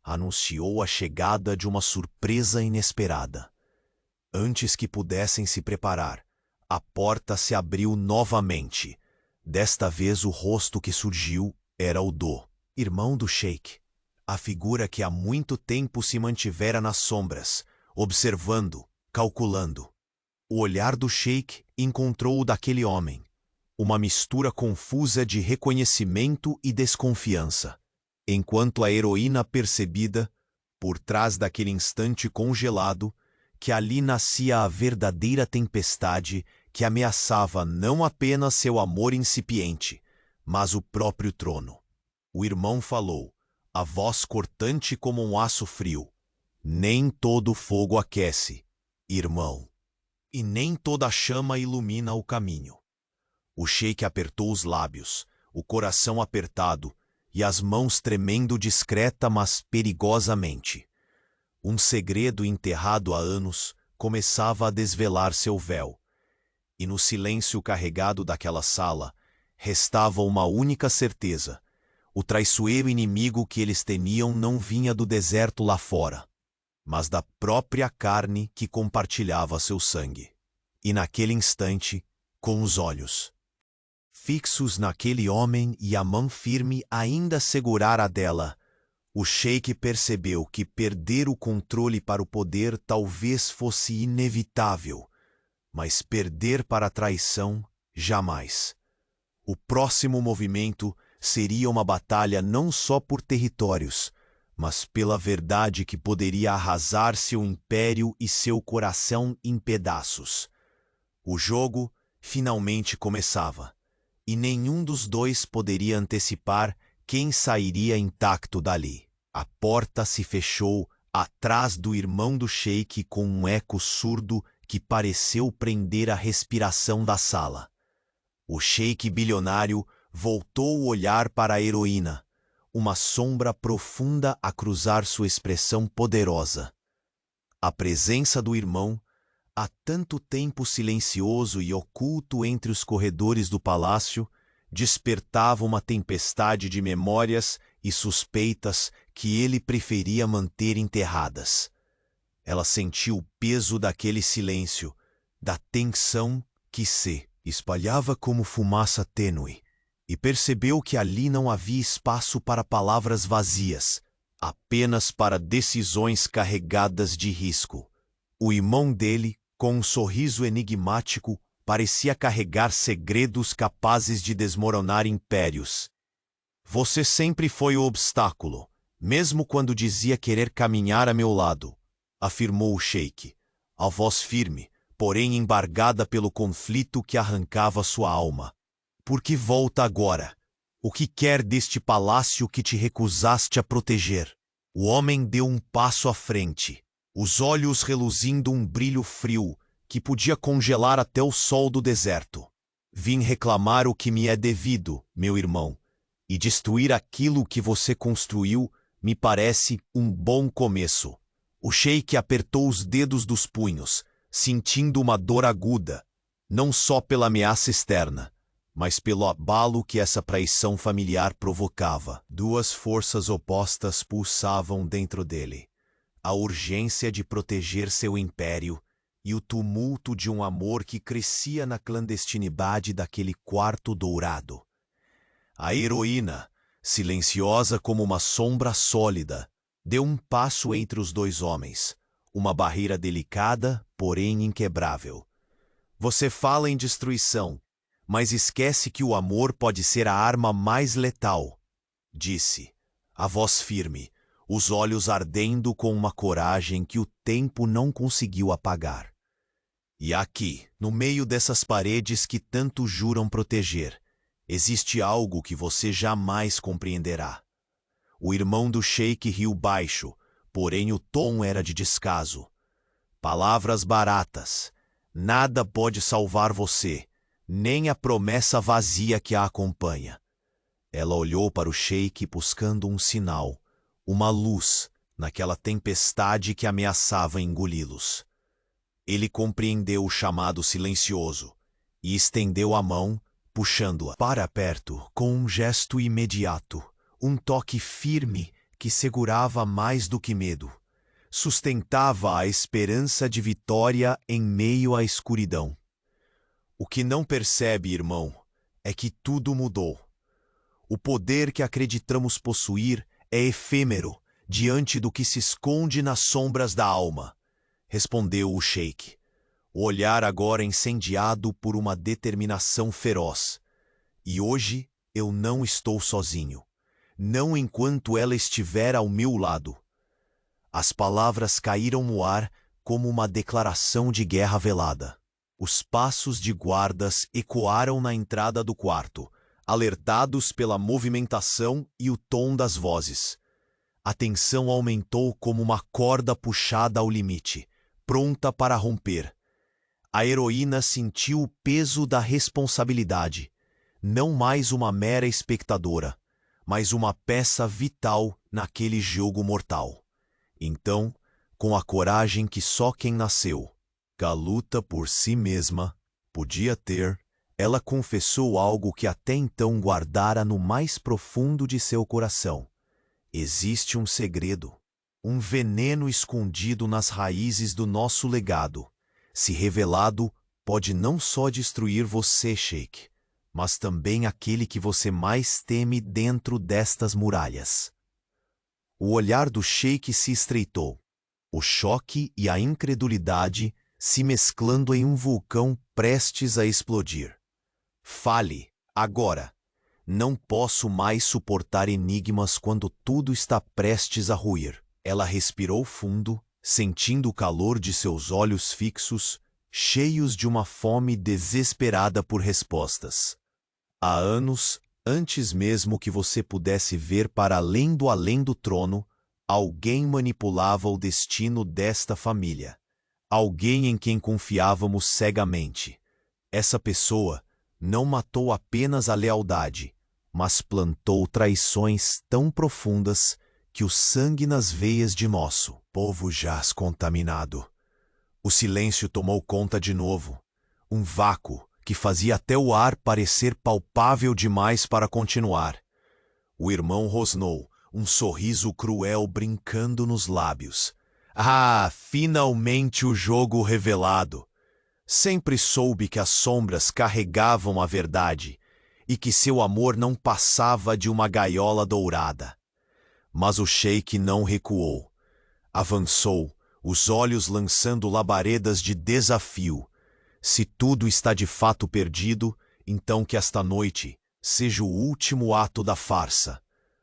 Anunciou a chegada de uma surpresa inesperada. Antes que pudessem se preparar, a porta se abriu novamente. Desta vez o rosto que surgiu era o do irmão do sheik. A figura que há muito tempo se mantivera nas sombras, observando, calculando. O olhar do sheik encontrou o daquele homem, uma mistura confusa de reconhecimento e desconfiança, enquanto a heroína percebida, por trás daquele instante congelado, que ali nascia a verdadeira tempestade que ameaçava não apenas seu amor incipiente, mas o próprio trono. O irmão falou, a voz cortante como um aço frio. Nem todo fogo aquece, irmão, e nem toda chama ilumina o caminho. O sheik apertou os lábios, o coração apertado e as mãos tremendo discreta mas perigosamente. Um segredo enterrado há anos começava a desvelar seu véu, e no silêncio carregado daquela sala restava uma única certeza. O traiçoeiro inimigo que eles temiam não vinha do deserto lá fora, mas da própria carne que compartilhava seu sangue. E naquele instante, com os olhos fixos naquele homem e a mão firme ainda segurar a dela, o sheik percebeu que perder o controle para o poder talvez fosse inevitável, mas perder para a traição, jamais. O próximo movimento seria uma batalha não só por territórios, mas pela verdade que poderia arrasar seu império e seu coração em pedaços. O jogo finalmente começava, e nenhum dos dois poderia antecipar quem sairia intacto dali. A porta se fechou atrás do irmão do sheik com um eco surdo que pareceu prender a respiração da sala. O sheik bilionário voltou o olhar para a heroína, uma sombra profunda a cruzar sua expressão poderosa. A presença do irmão, há tanto tempo silencioso e oculto entre os corredores do palácio, despertava uma tempestade de memórias e suspeitas que ele preferia manter enterradas. Ela sentiu o peso daquele silêncio, da tensão que se espalhava como fumaça tênue, e percebeu que ali não havia espaço para palavras vazias, apenas para decisões carregadas de risco. O irmão dele, com um sorriso enigmático, parecia carregar segredos capazes de desmoronar impérios. Você sempre foi o obstáculo, mesmo quando dizia querer caminhar a meu lado, afirmou o sheik, a voz firme, porém embargada pelo conflito que arrancava sua alma. Por que volta agora? O que quer deste palácio que te recusaste a proteger? O homem deu um passo à frente, os olhos reluzindo um brilho frio que podia congelar até o sol do deserto. Vim reclamar o que me é devido, meu irmão, e destruir aquilo que você construiu me parece um bom começo. O sheik apertou os dedos dos punhos, sentindo uma dor aguda, não só pela ameaça externa, mas pelo abalo que essa traição familiar provocava. Duas forças opostas pulsavam dentro dele: a urgência de proteger seu império e o tumulto de um amor que crescia na clandestinidade daquele quarto dourado. A heroína, silenciosa como uma sombra sólida, deu um passo entre os dois homens, uma barreira delicada, porém inquebrável. Você fala em destruição, mas esquece que o amor pode ser a arma mais letal, disse, a voz firme, os olhos ardendo com uma coragem que o tempo não conseguiu apagar. E aqui, no meio dessas paredes que tanto juram proteger, existe algo que você jamais compreenderá. O irmão do sheik riu baixo, porém o tom era de descaso. Palavras baratas. Nada pode salvar você, nem a promessa vazia que a acompanha. Ela olhou para o sheik buscando um sinal, uma luz, naquela tempestade que ameaçava engoli-los. Ele compreendeu o chamado silencioso e estendeu a mão, puxando-a para perto com um gesto imediato, um toque firme que segurava mais do que medo. Sustentava a esperança de vitória em meio à escuridão. O que não percebe, irmão, é que tudo mudou. O poder que acreditamos possuir é efêmero diante do que se esconde nas sombras da alma, respondeu o sheik, o olhar agora incendiado por uma determinação feroz. E hoje eu não estou sozinho, não enquanto ela estiver ao meu lado. As palavras caíram no ar como uma declaração de guerra velada. Os passos de guardas ecoaram na entrada do quarto, alertados pela movimentação e o tom das vozes. A tensão aumentou como uma corda puxada ao limite, pronta para romper. A heroína sentiu o peso da responsabilidade, não mais uma mera espectadora, mas uma peça vital naquele jogo mortal. Então, com a coragem que só quem nasceu, a luta por si mesma, podia ter, ela confessou algo que até então guardara no mais profundo de seu coração. Existe um segredo, um veneno escondido nas raízes do nosso legado. Se revelado, pode não só destruir você, sheik, mas também aquele que você mais teme dentro destas muralhas. O olhar do sheik se estreitou, o choque e a incredulidade se mesclando em um vulcão prestes a explodir. Fale, agora. Não posso mais suportar enigmas quando tudo está prestes a ruir. Ela respirou fundo, sentindo o calor de seus olhos fixos, cheios de uma fome desesperada por respostas. Há anos, Antes mesmo que você pudesse ver para além do trono, alguém manipulava o destino desta família. Alguém em quem confiávamos cegamente. Essa pessoa não matou apenas a lealdade, mas plantou traições tão profundas que o sangue nas veias de nosso povo jaz contaminado. O silêncio tomou conta de novo, um vácuo que fazia até o ar parecer palpável demais para continuar. O irmão rosnou, um sorriso cruel brincando nos lábios. Ah, finalmente o jogo revelado! Sempre soube que as sombras carregavam a verdade e que seu amor não passava de uma gaiola dourada. Mas o sheik não recuou. Avançou, os olhos lançando labaredas de desafio. Se tudo está de fato perdido, então que esta noite seja o último ato da farsa.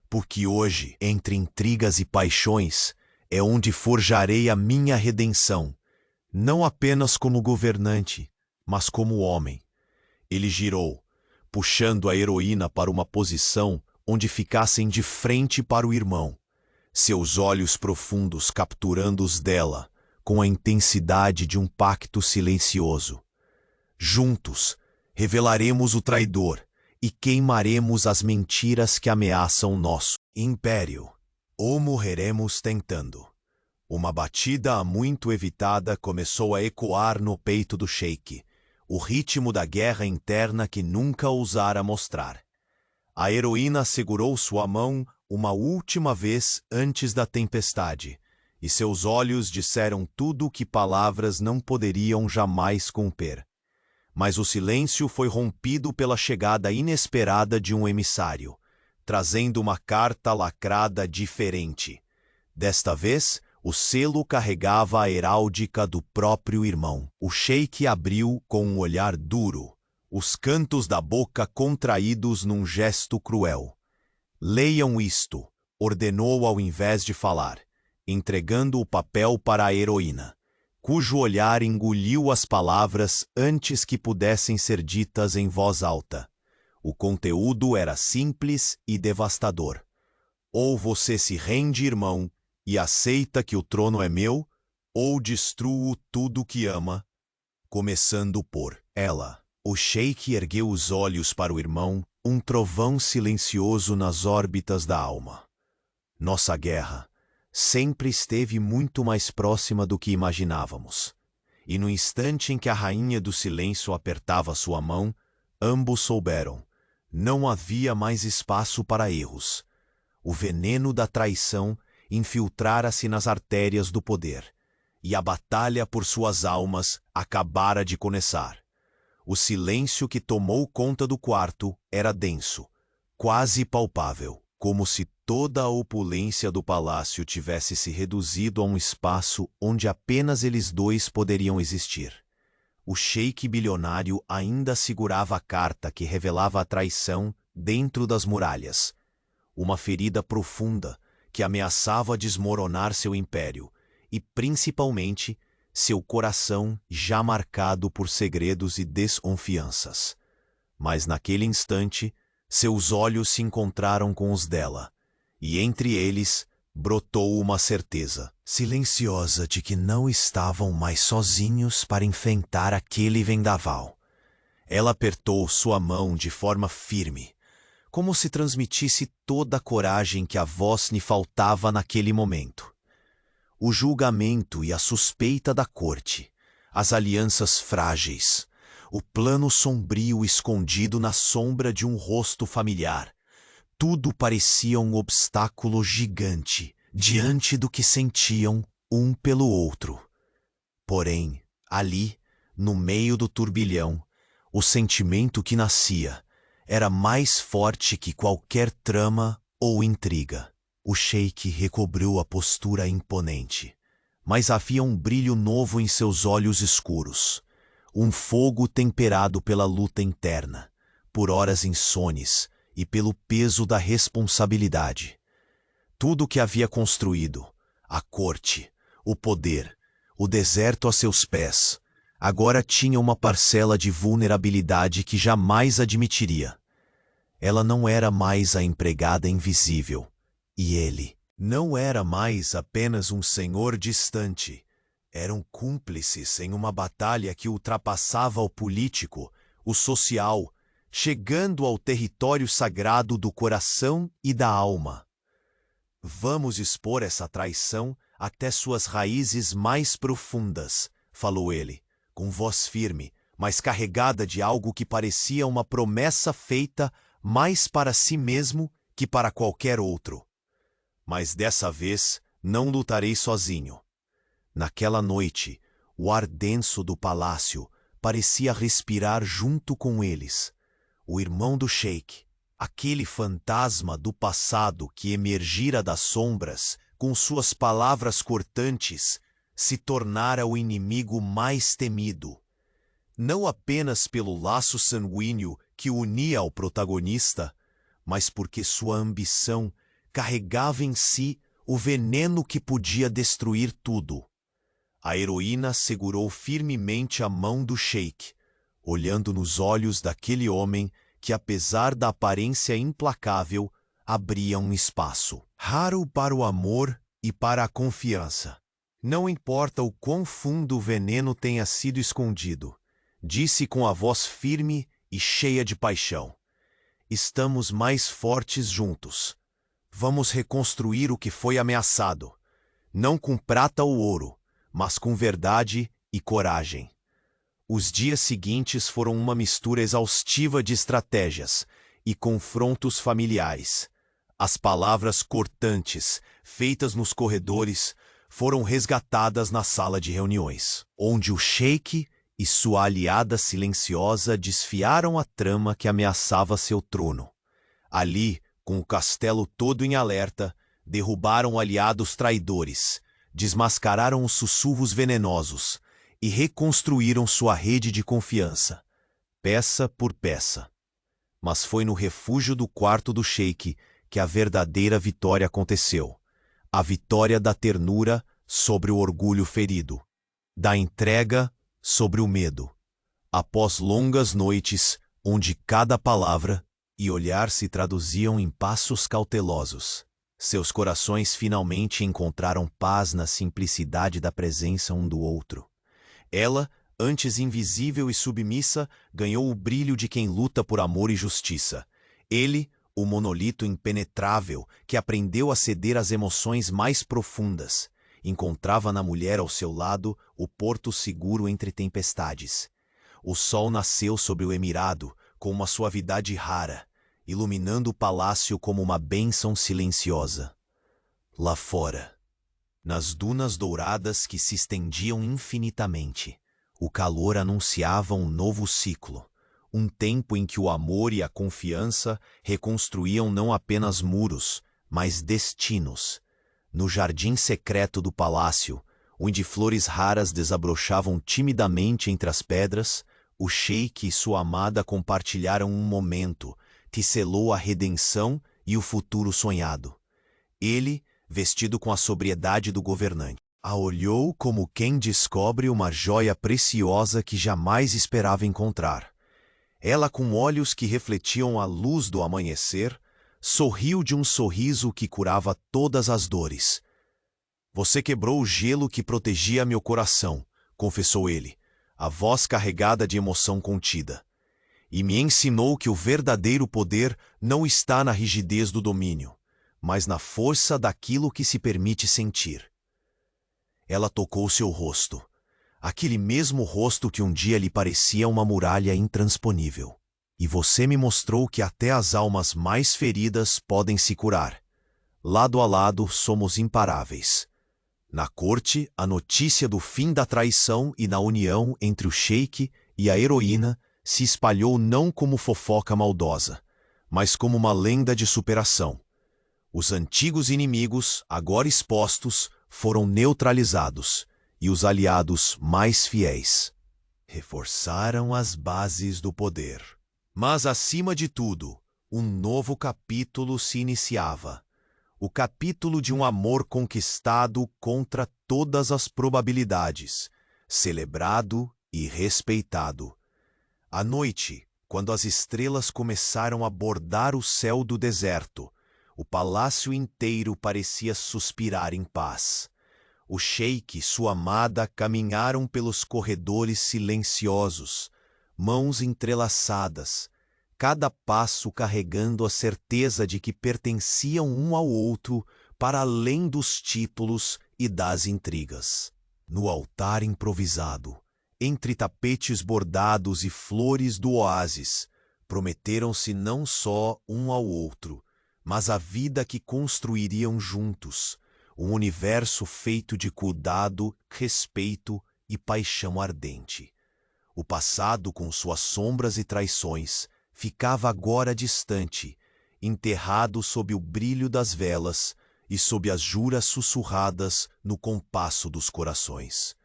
Porque hoje, entre intrigas e paixões, é onde forjarei a minha redenção. Não apenas como governante, mas como homem. Ele girou, puxando a heroína para uma posição onde ficassem de frente para o irmão, seus olhos profundos capturando os dela com a intensidade de um pacto silencioso. Juntos, revelaremos o traidor e queimaremos as mentiras que ameaçam nosso império. Ou morreremos tentando. Uma batida há muito evitada começou a ecoar no peito do sheik, o ritmo da guerra interna que nunca ousara mostrar. A heroína segurou sua mão uma última vez antes da tempestade, e seus olhos disseram tudo o que palavras não poderiam jamais cumprir. Mas o silêncio foi rompido pela chegada inesperada de um emissário, trazendo uma carta lacrada diferente. Desta vez, o selo carregava a heráldica do próprio irmão. O sheik abriu com um olhar duro, os cantos da boca contraídos num gesto cruel. Leiam isto, ordenou ao invés de falar, entregando o papel para a heroína, cujo olhar engoliu as palavras antes que pudessem ser ditas em voz alta. O conteúdo era simples e devastador. Ou você se rende, irmão, e aceita que o trono é meu, ou destruo tudo que ama, começando por ela. O sheik ergueu os olhos para o irmão, um trovão silencioso nas órbitas da alma. Nossa guerra sempre esteve muito mais próxima do que imaginávamos. E no instante em que a rainha do silêncio apertava sua mão, ambos souberam. Não havia mais espaço para erros. O veneno da traição infiltrara-se nas artérias do poder, e a batalha por suas almas acabara de começar. O silêncio que tomou conta do quarto era denso, quase palpável, como se toda a opulência do palácio tivesse se reduzido a um espaço onde apenas eles dois poderiam existir. O sheik bilionário ainda segurava a carta que revelava a traição dentro das muralhas, uma ferida profunda que ameaçava desmoronar seu império e, principalmente, seu coração já marcado por segredos e desconfianças. Mas naquele instante, seus olhos se encontraram com os dela, e entre eles brotou uma certeza silenciosa de que não estavam mais sozinhos para enfrentar aquele vendaval. Ela apertou sua mão de forma firme, como se transmitisse toda a coragem que a voz lhe faltava naquele momento. O julgamento e a suspeita da corte, as alianças frágeis, o plano sombrio escondido na sombra de um rosto familiar, tudo parecia um obstáculo gigante diante do que sentiam um pelo outro. Porém, ali, no meio do turbilhão, o sentimento que nascia era mais forte que qualquer trama ou intriga. O sheik recobrou a postura imponente, mas havia um brilho novo em seus olhos escuros, um fogo temperado pela luta interna, por horas insones e pelo peso da responsabilidade. Tudo o que havia construído, a corte, o poder, o deserto a seus pés, agora tinha uma parcela de vulnerabilidade que jamais admitiria. Ela não era mais a empregada invisível, e ele não era mais apenas um senhor distante. Eram cúmplices em uma batalha que ultrapassava o político, o social, chegando ao território sagrado do coração e da alma. Vamos expor essa traição até suas raízes mais profundas, falou ele, com voz firme, mas carregada de algo que parecia uma promessa feita mais para si mesmo que para qualquer outro. Mas dessa vez não lutarei sozinho. Naquela noite, o ar denso do palácio parecia respirar junto com eles. O irmão do sheik, aquele fantasma do passado que emergira das sombras com suas palavras cortantes, se tornara o inimigo mais temido. Não apenas pelo laço sanguíneo que o unia ao protagonista, mas porque sua ambição carregava em si o veneno que podia destruir tudo. A heroína segurou firmemente a mão do sheik, olhando nos olhos daquele homem que, apesar da aparência implacável, abria um espaço raro para o amor e para a confiança. Não importa o quão fundo o veneno tenha sido escondido, disse com a voz firme e cheia de paixão. Estamos mais fortes juntos. Vamos reconstruir o que foi ameaçado, não com prata ou ouro, mas com verdade e coragem. Os dias seguintes foram uma mistura exaustiva de estratégias e confrontos familiares. As palavras cortantes, feitas nos corredores, foram resgatadas na sala de reuniões, onde o sheik e sua aliada silenciosa desfiaram a trama que ameaçava seu trono. Ali, com o castelo todo em alerta, derrubaram aliados traidores, desmascararam os sussurros venenosos e reconstruíram sua rede de confiança, peça por peça. Mas foi no refúgio do quarto do sheik que a verdadeira vitória aconteceu. A vitória da ternura sobre o orgulho ferido, da entrega sobre o medo. Após longas noites, onde cada palavra e olhar se traduziam em passos cautelosos, seus corações finalmente encontraram paz na simplicidade da presença um do outro. Ela, antes invisível e submissa, ganhou o brilho de quem luta por amor e justiça. Ele, o monolito impenetrável que aprendeu a ceder às emoções mais profundas, encontrava na mulher ao seu lado o porto seguro entre tempestades. O sol nasceu sobre o emirado com uma suavidade rara, iluminando o palácio como uma bênção silenciosa. Lá fora, nas dunas douradas que se estendiam infinitamente, o calor anunciava um novo ciclo, um tempo em que o amor e a confiança reconstruíam não apenas muros, mas destinos. No jardim secreto do palácio, onde flores raras desabrochavam timidamente entre as pedras, o sheik e sua amada compartilharam um momento que selou a redenção e o futuro sonhado. Ele, vestido com a sobriedade do governante, a olhou como quem descobre uma joia preciosa que jamais esperava encontrar. Ela, com olhos que refletiam a luz do amanhecer, sorriu de um sorriso que curava todas as dores. Você quebrou o gelo que protegia meu coração, confessou ele, a voz carregada de emoção contida. E me ensinou que o verdadeiro poder não está na rigidez do domínio, mas na força daquilo que se permite sentir. Ela tocou seu rosto, aquele mesmo rosto que um dia lhe parecia uma muralha intransponível. E você me mostrou que até as almas mais feridas podem se curar. Lado a lado somos imparáveis. Na corte, a notícia do fim da traição e na união entre o sheik e a heroína se espalhou não como fofoca maldosa, mas como uma lenda de superação. Os antigos inimigos, agora expostos, foram neutralizados, e os aliados mais fiéis reforçaram as bases do poder. Mas, acima de tudo, um novo capítulo se iniciava. O capítulo de um amor conquistado contra todas as probabilidades, celebrado e respeitado. À noite, quando as estrelas começaram a bordar o céu do deserto, o palácio inteiro parecia suspirar em paz. O sheik e sua amada caminharam pelos corredores silenciosos, mãos entrelaçadas, cada passo carregando a certeza de que pertenciam um ao outro para além dos títulos e das intrigas. No altar improvisado, entre tapetes bordados e flores do oásis, prometeram-se não só um ao outro, mas a vida que construiriam juntos, um universo feito de cuidado, respeito e paixão ardente. O passado, com suas sombras e traições, ficava agora distante, enterrado sob o brilho das velas e sob as juras sussurradas no compasso dos corações.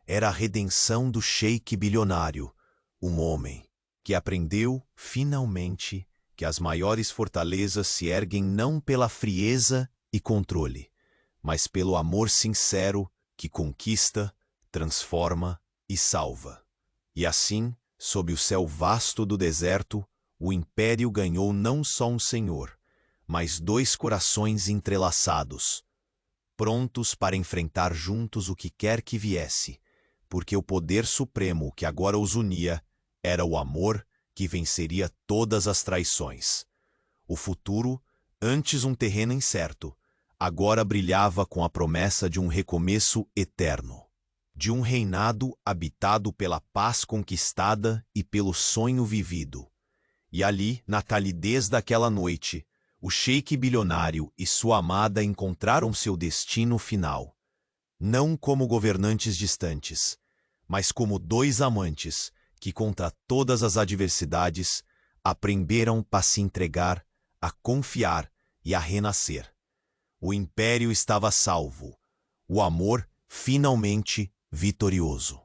Era a redenção do sheik bilionário, um homem que aprendeu, finalmente, que as maiores fortalezas se erguem não pela frieza e controle, mas pelo amor sincero que conquista, transforma e salva. E assim, sob o céu vasto do deserto, o império ganhou não só um senhor, mas 2 corações entrelaçados, prontos para enfrentar juntos o que quer que viesse, porque o poder supremo que agora os unia era o amor que venceria todas as traições. O futuro, antes um terreno incerto, agora brilhava com a promessa de um recomeço eterno, de um reinado habitado pela paz conquistada e pelo sonho vivido. E ali, na calidez daquela noite, o sheik bilionário e sua amada encontraram seu destino final, não como governantes distantes, mas como 2 amantes que, contra todas as adversidades, aprenderam a se entregar, a confiar e a renascer. O império estava salvo, o amor finalmente vitorioso.